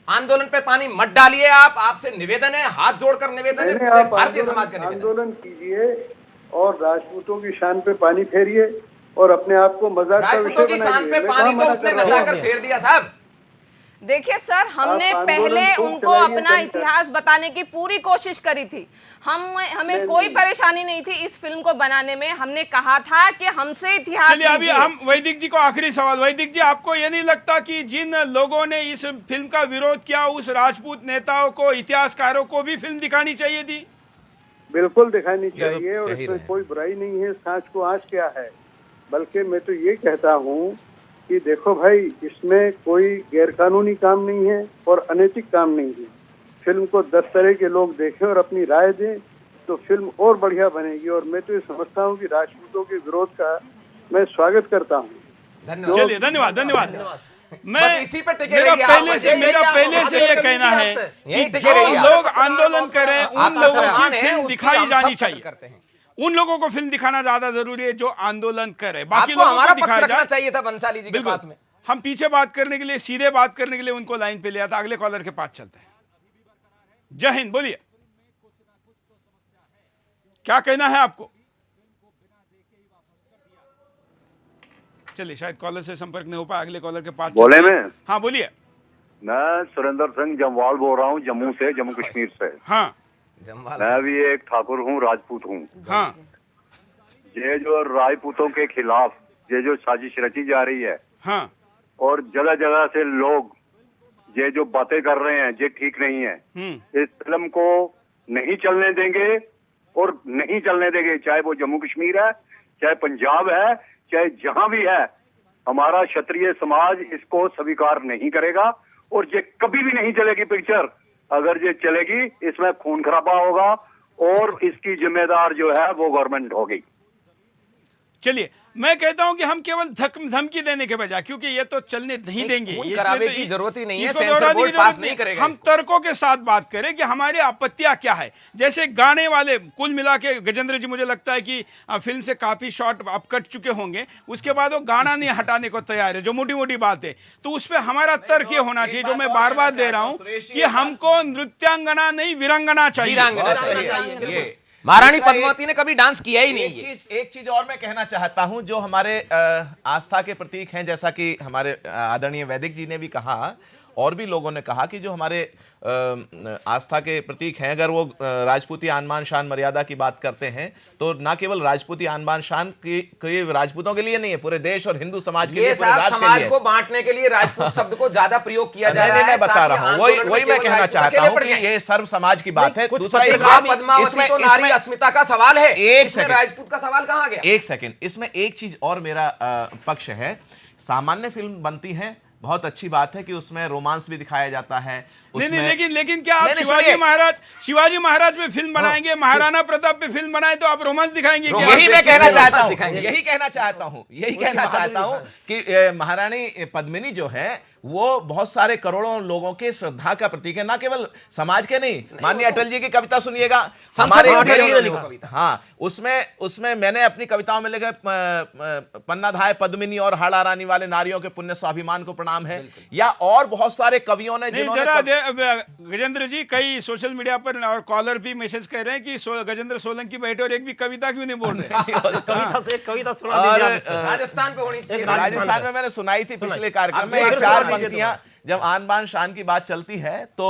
आंदोलन पे पानी मत डालिए। आपसे निवेदन है, हाथ जोड़कर निवेदन है, पूरे भारतीय समाज का निवेदन। आंदोलन कीजिए और राजपूतों की शान पे पानी फेरिए और अपने आप को मजाक का विषय बनाइए। राजपूतों की शान पे पानी तो उसने नचाकर फेर दिया साहब। देखिए सर, हमने पहले उनको अपना इतिहास बताने की पूरी कोशिश करी थी। हमें कोई परेशानी नहीं थी इस फिल्म को बनाने में। हमने कहा था कि हमसे इतिहास। चलिए अभी हम वैदिक जी को आखिरी सवाल। वैदिक जी, आपको ये नहीं लगता कि जिन लोगों ने इस फिल्म का विरोध किया उस राजपूत नेताओं को, इतिहासकारों को भी फिल्म दिखानी चाहिए थी? बिल्कुल दिखानी चाहिए और इसमें कोई बुराई नहीं है। सांच को आँच क्या है? बल्कि मैं तो ये कहता हूँ कि देखो भाई, इसमें कोई गैरकानूनी काम नहीं है और अनैतिक काम नहीं है। फिल्म को 10 तरह के लोग देखें और अपनी राय दें तो फिल्म और बढ़िया बनेगी। और मैं तो ये समझता हूँ कि राजपूतों के विरोध का मैं स्वागत करता हूँ। चलिए, धन्यवाद धन्यवाद। मैं इसी पे मेरा पहले से ये कहना है कि जो लोग आंदोलन करें उन लोगों की फिल्म दिखाई जानी चाहिए। उन लोगों को फिल्म दिखाना ज्यादा जरूरी है जो आंदोलन करे। बाकी लोगों हमारा को पक्ष दिखाया रखना चाहिए था बंसाली जी के पास में। हम पीछे बात करने के लिए, सीधे बात करने के लिए उनको लाइन पे लिया था। अगले कॉलर के पास चलते हैं। जय हिंद, बोलिए, क्या कहना है आपको? चलिए, शायद कॉलर से संपर्क नहीं हो पाया। अगले कॉलर के पास बोले में। हाँ बोलिए। मैं सुरेंद्र सिंह जमवाल बोल रहा हूँ, जम्मू से, जम्मू कश्मीर से। हाँ, मैं भी एक ठाकुर हूँ, राजपूत हूँ। हाँ, ये जो राजपूतों के खिलाफ ये जो साजिश रची जा रही है, हाँ, और जगह जगह से लोग ये जो बातें कर रहे हैं, ये ठीक नहीं है। इस फिल्म को नहीं चलने देंगे और नहीं चलने देंगे, चाहे वो जम्मू कश्मीर है, चाहे पंजाब है, चाहे जहां भी है। हमारा क्षत्रिय समाज इसको स्वीकार नहीं करेगा और ये कभी भी नहीं चलेगी पिक्चर। अगर ये चलेगी इसमें खून खराबा होगा और इसकी जिम्मेदार जो है वो गवर्नमेंट होगी। चलिए, मैं कहता हूं कि हम केवल धमकी देने के बजाय, क्योंकि ये तो चलने नहीं देंगे, करावे की जरूरत ही नहीं है, सेंसर बोर्ड पास नहीं करेगा। हम तर्कों के साथ बात करें कि हमारी आपत्तियां क्या है। जैसे गाने वाले, कुल मिला के गजेंद्र जी मुझे लगता है कि फिल्म से काफी शॉट अब कट चुके होंगे, उसके बाद वो गाना नहीं हटाने को तैयार है, जो मोटी मोटी बात है। तो उस पर हमारा तर्क ये होना चाहिए, जो मैं बार बार दे रहा हूं, कि हमको नृत्यांगना नहीं वीरांगना चाहिए। महारानी पद्मावती ने कभी डांस किया ही नहीं। एक चीज और मैं कहना चाहता हूं, जो हमारे आस्था के प्रतीक हैं, जैसा कि हमारे आदरणीय वैदिक जी ने भी कहा और भी लोगों ने कहा कि जो हमारे आस्था के प्रतीक हैं, अगर वो राजपूती आन शान मर्यादा की बात करते हैं तो ना केवल राजपूती आन शान की राजपूतों के लिए नहीं है, पूरे देश और हिंदू समाज के लिए, पूरे राष्ट्र के लिए। समाज को बांटने के लिए राजपूत शब्द को ज्यादा प्रयोग किया जा रहा है। मैं बता रहा हूँ, वही मैं कहना चाहता हूँ कि ये सर्व समाज की बात है। दूसरा, इसमें तो नारी अस्मिता का सवाल है, इसमें राजपूत का सवाल कहाँ गया? एक सेकंड, इसमें एक चीज और मेरा पक्ष है। सामान्य फिल्म बनती है, बहुत अच्छी बात है कि उसमें रोमांस भी दिखाया जाता है। नहीं, लेकिन क्या आप शिवाजी महाराज पे फिल्म बनाएंगे, महाराणा प्रताप पे फिल्म बनाए तो आप रोमांस दिखाएंगे? यही मैं कहना चाहता हूँ, यही कहना चाहता हूँ कि महारानी पद्मिनी जो है वो बहुत सारे करोड़ों लोगों के श्रद्धा का प्रतीक है, ना केवल समाज के नहीं। माननीय अटल जी की कविता सुनिएगा, हमारे हाँ, उसमें मैंने अपनी कविताओं में लिखा पन्नाधाय पद्मिनी और हाड़ा रानी वाले नारियों के पुण्य स्वाभिमान को प्रणाम है, या और बहुत सारे कवियों ने गजेंद्र जी, कई सोशल मीडिया पर और कॉलर भी मैसेज कर रहे हैं कि गजेंद्र सोलंकी बैठे और एक भी कविता क्यों नहीं बोल रहे। कविता सुना दीजिए। राजस्थान पे होनी चाहिए। राजस्थान में मैंने सुनाई थी पिछले कार्यक्रम में, एक 4 पंक्तियां। जब आन बान शान की बात चलती है तो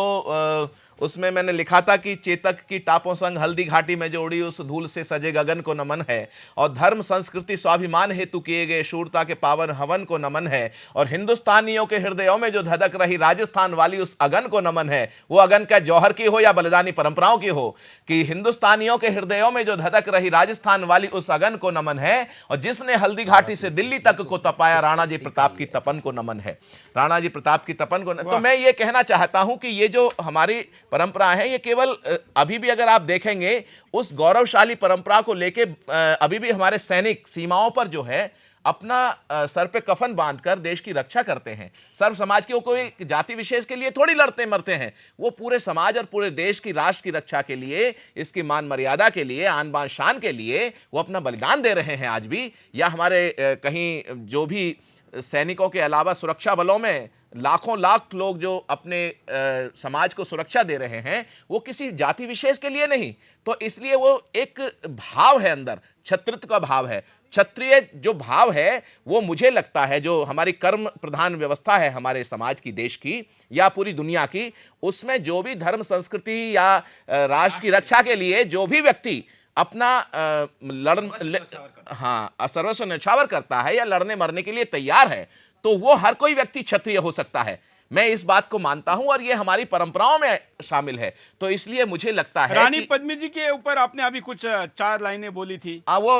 उसमें मैंने लिखा था कि चेतक की टापों संग हल्दी घाटी में जो उड़ी उस धूल से सजे गगन को नमन है, और धर्म संस्कृति स्वाभिमान हेतु किए गए शूरता के पावन हवन को नमन है, और हिंदुस्तानियों के हृदयों में जो धधक रही राजस्थान वाली उस अगन को नमन है। वो अगन क्या जौहर की हो या बलिदानी परंपराओं की हो, कि हिंदुस्तानियों के हृदयों में जो धधक रही राजस्थान वाली उस अगन को नमन है, और जिसने हल्दी घाटी से दिल्ली तक को तपाया राणा जी प्रताप की तपन को नमन है। राणा जी प्रताप की तपन को। तो मैं ये कहना चाहता हूं कि ये जो हमारी परंपरा है, ये केवल अभी भी अगर आप देखेंगे उस गौरवशाली परंपरा को लेके अभी भी हमारे सैनिक सीमाओं पर जो है अपना सर पे कफन बांधकर देश की रक्षा करते हैं। सर्व समाज के, वो कोई जाति विशेष के लिए थोड़ी लड़ते मरते हैं, वो पूरे समाज और पूरे देश की, राष्ट्र की रक्षा के लिए, इसकी मान मर्यादा के लिए, आन बान शान के लिए वो अपना बलिदान दे रहे हैं आज भी। या हमारे कहीं जो भी सैनिकों के अलावा सुरक्षा बलों में लाखों लाख लोग जो अपने समाज को सुरक्षा दे रहे हैं, वो किसी जाति विशेष के लिए नहीं। तो इसलिए वो एक भाव है अंदर, क्षत्रित्व का भाव है। क्षत्रिय जो भाव है वो मुझे लगता है, जो हमारी कर्म प्रधान व्यवस्था है हमारे समाज की, देश की या पूरी दुनिया की, उसमें जो भी धर्म संस्कृति या राष्ट्र की रक्षा के लिए जो भी व्यक्ति अपना सर्वस्व न्यौछावर करता है या लड़ने मरने के लिए तैयार है, तो वो हर कोई व्यक्ति क्षत्रिय हो सकता है। मैं इस बात को मानता हूं और ये हमारी परंपराओं में शामिल है। तो इसलिए मुझे लगता है रानी पद्मिनी जी के ऊपर आपने अभी कुछ 4 लाइनें बोली थी। वो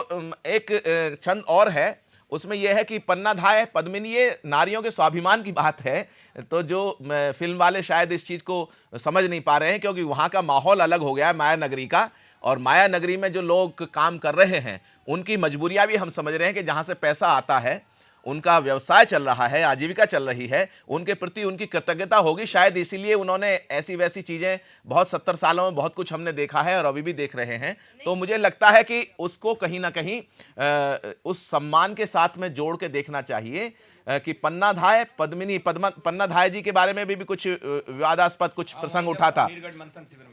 एक छंद और है, उसमें यह है कि पन्नाधाय पद्मिनी, ये नारियों के स्वाभिमान की बात है। तो जो फिल्म वाले शायद इस चीज को समझ नहीं पा रहे हैं, क्योंकि वहां का माहौल अलग हो गया है माया नगरी का, और माया नगरी में जो लोग काम कर रहे हैं उनकी मजबूरियां भी हम समझ रहे हैं कि जहां से पैसा आता है, उनका व्यवसाय चल रहा है, आजीविका चल रही है, उनके प्रति उनकी कृतज्ञता होगी। शायद इसीलिए उन्होंने ऐसी वैसी चीजें, बहुत 70 सालों में बहुत कुछ हमने देखा है और अभी भी देख रहे हैं। तो मुझे लगता है कि उसको कहीं ना कहीं उस सम्मान के साथ में जोड़ के देखना चाहिए कि पन्नाधाय पद्मिनी, पन्नाधाय जी के बारे में भी कुछ विवादास्पद कुछ प्रसंग उठा था।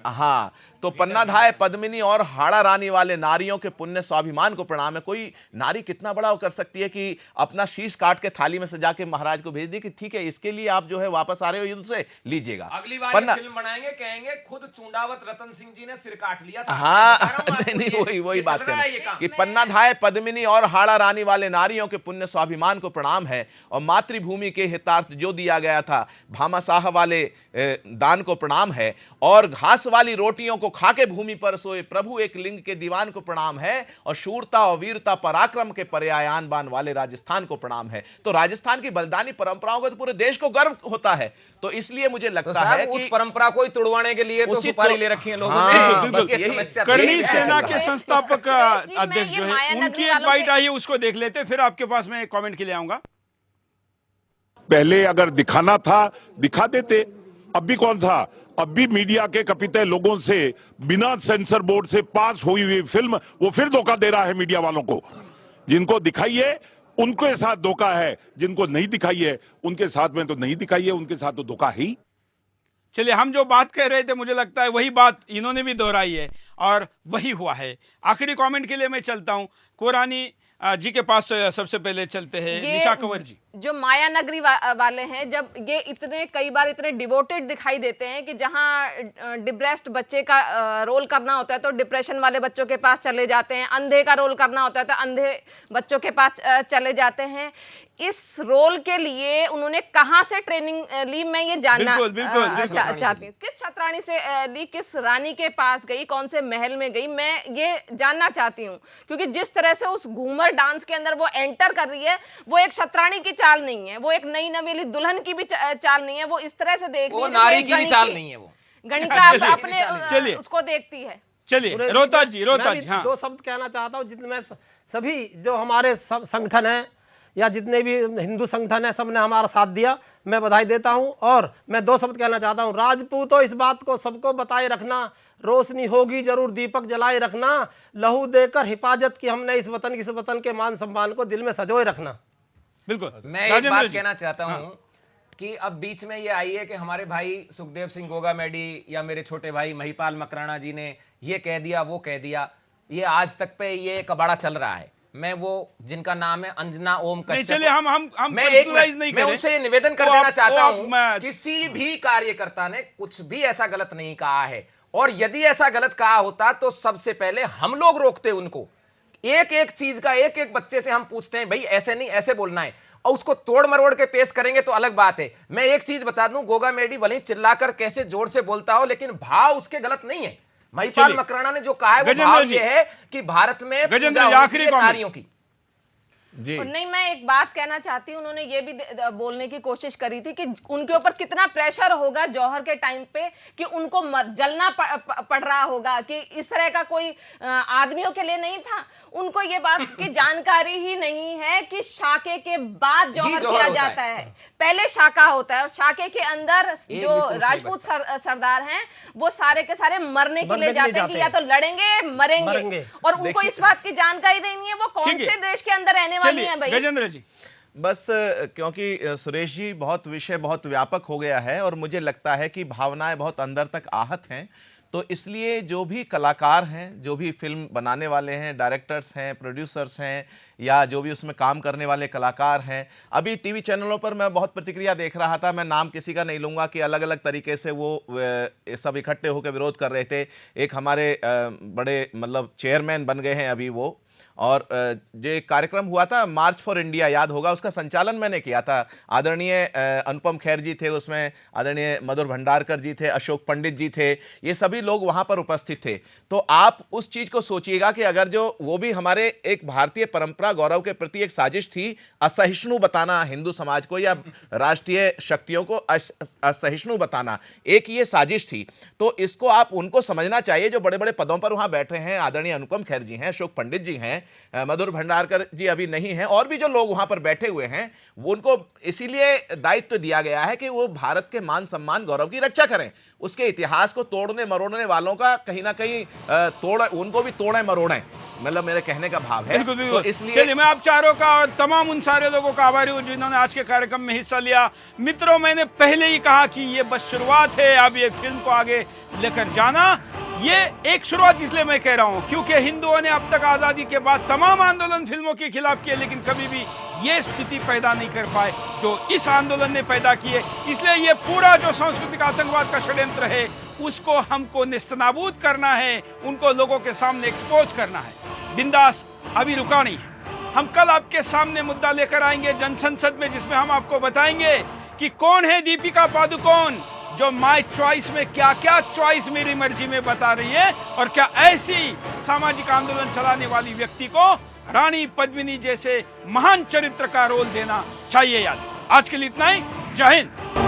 हाँ, तो पन्नाधाय पद्मिनी और हाड़ा रानी वाले नारियों के पुण्य स्वाभिमान को प्रणाम है। कोई नारी कितना बड़ा कर सकती है कि अपना शीश काट के थाली में सजा के महाराज को भेज दी कि ठीक है, इसके लिए आप जो है वापस आ रहे हो युद्ध से, लीजिएगा। अगली बार फिल्म बनाएंगे, कहेंगे खुद चुंडावत रतन सिंह जी ने सिर काट लिया था। हाँ, नहीं वही बात है कि पन्नाधाय पद्मिनी और हाड़ा रानी वाले नारियों के पुण्य स्वाभिमान को प्रणाम है, और मातृभूमि के हितार्थ जो दिया गया था भामाशाह वाले दान को प्रणाम है, और घास वाली रोटियों को खाके भूमि पर सोए प्रभु एक लिंग के दीवान को प्रणाम है, और शूरता और वीरता पराक्रम के पर्यायान बान वाले राजस्थान को प्रणाम है। तो राजस्थान की बलिदानी परंपराओं को तो पूरे देश को गर्व होता है। तो इसलिए मुझे लगता है कि उस परंपरा को तुड़वाने के लिए तो सुपारी ले रखी है लोगों ने। करनी सेना के संस्थापक अध्यक्ष जो है, उनकी एक बाइट आई है, उसको देख लेते, फिर आपके पास मैं कमेंट के लिए आऊंगा। पहले अगर दिखाना था दिखा देते, अब भी कौन था, अब भी मीडिया के कपिते लोगों से बिना सेंसर बोर्ड से पास हुई फिल्म वो फिर धोखा दे रहा है मीडिया वालों को। जिनको दिखाई है उनके साथ धोखा है, जिनको नहीं दिखाई है उनके साथ में तो नहीं दिखाई है, उनके साथ तो धोखा ही। चलिए, हम जो बात कह रहे थे मुझे लगता है वही बात इन्होंने भी दोहराई है और वही हुआ है। आखिरी कमेंट के लिए मैं चलता हूं, कोरानी जी के पास सबसे पहले चलते हैं। निशा कंवर जी, जो माया नगरी वाले हैं, जब ये इतने कई बार इतने डिवोटेड दिखाई देते हैं कि जहां डिप्रेस्ड बच्चे का रोल करना होता है तो डिप्रेशन वाले बच्चों के पास चले जाते हैं, अंधे का रोल करना होता है तो अंधे बच्चों के पास चले जाते हैं। इस रोल के लिए उन्होंने कहां से ट्रेनिंग ली, मैं ये जानना चाहती हूँ। किस छत्राणी से ली, किस रानी के पास गई, कौन से महल में गई, मैं ये जानना चाहती हूँ। क्योंकि जिस तरह से उस घूमर डांस के अंदर वो एंटर कर रही है, वो एक छत्राणी की चाल नहीं है, वो एक नई नवेली दुल्हन की भी चाल नहीं है, वो इस तरह से देख, वो नारी की भी चाल नहीं है, वो गणिका अपने उसको देखती है। चलिए रोहताज जी, हाँ। 2 शब्द कहना चाहता हूँ, जितने मैं सभी जो हमारे संगठन हैं या जितने भी हिंदू संगठन है सबने हमारा साथ दिया, मैं बधाई देता हूं। और मैं 2 शब्द कहना चाहता हूं, राजपूतों इस बात को सबको बताए रखना, रोशनी होगी जरूर दीपक जलाए रखना, लहू देकर हिफाजत की हमने इस वतन के मान सम्मान को दिल में सजोए रखना। बिल्कुल। मैं एक बात कहना चाहता हूं कि अब बीच में ये आई है कि हमारे भाई सुखदेव सिंह गोगामेडी या मेरे छोटे भाई महिपाल मकराना जी ने ये कह दिया वो कह दिया, ये आज तक पे ये कबाड़ा चल रहा है। मैं वो जिनका नाम है अंजना ओम कश्यप, चलिए हम मैं उनसे ये निवेदन कर देना चाहता हूं, किसी भी कार्यकर्ता ने कुछ भी ऐसा गलत नहीं कहा है, और यदि ऐसा गलत कहा होता तो सबसे पहले हम लोग रोकते उनको। एक एक चीज का एक एक बच्चे से हम पूछते हैं, भाई ऐसे नहीं ऐसे बोलना है, और उसको तोड़ मरोड़ के पेश करेंगे तो अलग बात है। मैं एक चीज बता दूं, गोगामेडी भले चिल्लाकर कैसे जोर से बोलता हो, लेकिन भाव उसके गलत नहीं है। महिपाल मकराना ने जो कहा है वो भाव ये है कि भारत में आखिरी नारियों की जी। और नहीं, मैं एक बात कहना चाहती हूँ, उन्होंने ये भी बोलने की कोशिश करी थी कि उनके ऊपर कितना प्रेशर होगा जौहर के टाइम पे कि उनको जलना पड़ रहा होगा, कि इस तरह का कोई आदमियों के लिए नहीं था। उनको ये बात की जानकारी ही नहीं है कि शाके के बाद जौहर किया जाता है, पहले शाका होता है, और शाके के अंदर जो राजपूत सरदार हैं वो सारे के सारे मरने के लिए जाते हैं कि या तो लड़ेंगे मरेंगे, और उनको इस बात की जानकारी नहीं है वो कौन से देश के अंदर रहने वाली हैं। भाई गजेंद्र जी, बस क्योंकि सुरेश जी विषय बहुत व्यापक हो गया है और मुझे लगता है कि भावनाएं बहुत अंदर तक आहत हैं, तो इसलिए जो भी कलाकार हैं, जो भी फिल्म बनाने वाले हैं, डायरेक्टर्स हैं, प्रोड्यूसर्स हैं, या जो भी उसमें काम करने वाले कलाकार हैं, अभी टीवी चैनलों पर मैं बहुत प्रतिक्रिया देख रहा था, मैं नाम किसी का नहीं लूँगा, कि अलग अलग तरीके से वो सब इकट्ठे होकर विरोध कर रहे थे। एक हमारे बड़े मतलब चेयरमैन बन गए हैं अभी वो, और जो एक कार्यक्रम हुआ था मार्च फॉर इंडिया, याद होगा, उसका संचालन मैंने किया था। आदरणीय अनुपम खेर जी थे उसमें, आदरणीय मधुर भंडारकर जी थे, अशोक पंडित जी थे, ये सभी लोग वहाँ पर उपस्थित थे। तो आप उस चीज़ को सोचिएगा कि अगर जो वो भी हमारे एक भारतीय परंपरा गौरव के प्रति एक साजिश थी, असहिष्णु बताना हिंदू समाज को या राष्ट्रीय शक्तियों को असहिष्णु बताना, एक ये साजिश थी। तो इसको आप उनको समझना चाहिए जो बड़े बड़े पदों पर वहाँ बैठे हैं। आदरणीय अनुपम खेर जी हैं, अशोक पंडित जी हैं, मधुर भंडारकर जी अभी नहीं हैं, और भी जो लोग वहां पर बैठे हुए हैं, वो उनको इसीलिए दायित्व दिया गया है कि वो भारत के मान सम्मान गौरव की रक्षा करें। उसके इतिहास को तोड़ने मरोड़ने वालों का कहीं ना कहीं उनको भी तोड़े मरोड़े, मतलब मेरे कहने का भाव है। तो इसलिए चलिए मैं आप चारों का और तमाम उन सारे लोगों का आभारी हूं जिन्होंने आज के कार्यक्रम में हिस्सा लिया। मित्रों, मैंने पहले ही कहा कि ये बस शुरुआत है, अब ये फिल्म को आगे लेकर जाना, ये एक शुरुआत इसलिए मैं कह रहा हूं क्योंकि हिंदुओं ने अब तक आजादी के बाद तमाम आंदोलन फिल्मों के खिलाफ किए, लेकिन कभी भी ये स्थिति पैदा नहीं कर पाए जो इस आंदोलन ने पैदा की है। इसलिए ये पूरा जो सांस्कृतिक आतंकवाद का षड्यंत्र है उसको हमको नेस्तनाबूद करना है, उनको लोगों के सामने एक्सपोज करना है। बिंदास अभी रुका नहीं है, हम कल आपके सामने मुद्दा लेकर आएंगे जनसंसद में, जिसमें हम आपको बताएंगे कि कौन है दीपिका पादुकोण जो माय चॉइस में क्या क्या चॉइस मेरी मर्जी में बता रही है, और क्या ऐसी सामाजिक आंदोलन चलाने वाली व्यक्ति को रानी पद्मिनी जैसे महान चरित्र का रोल देना चाहिए। याद आज के लिए इतना ही। जय हिंद।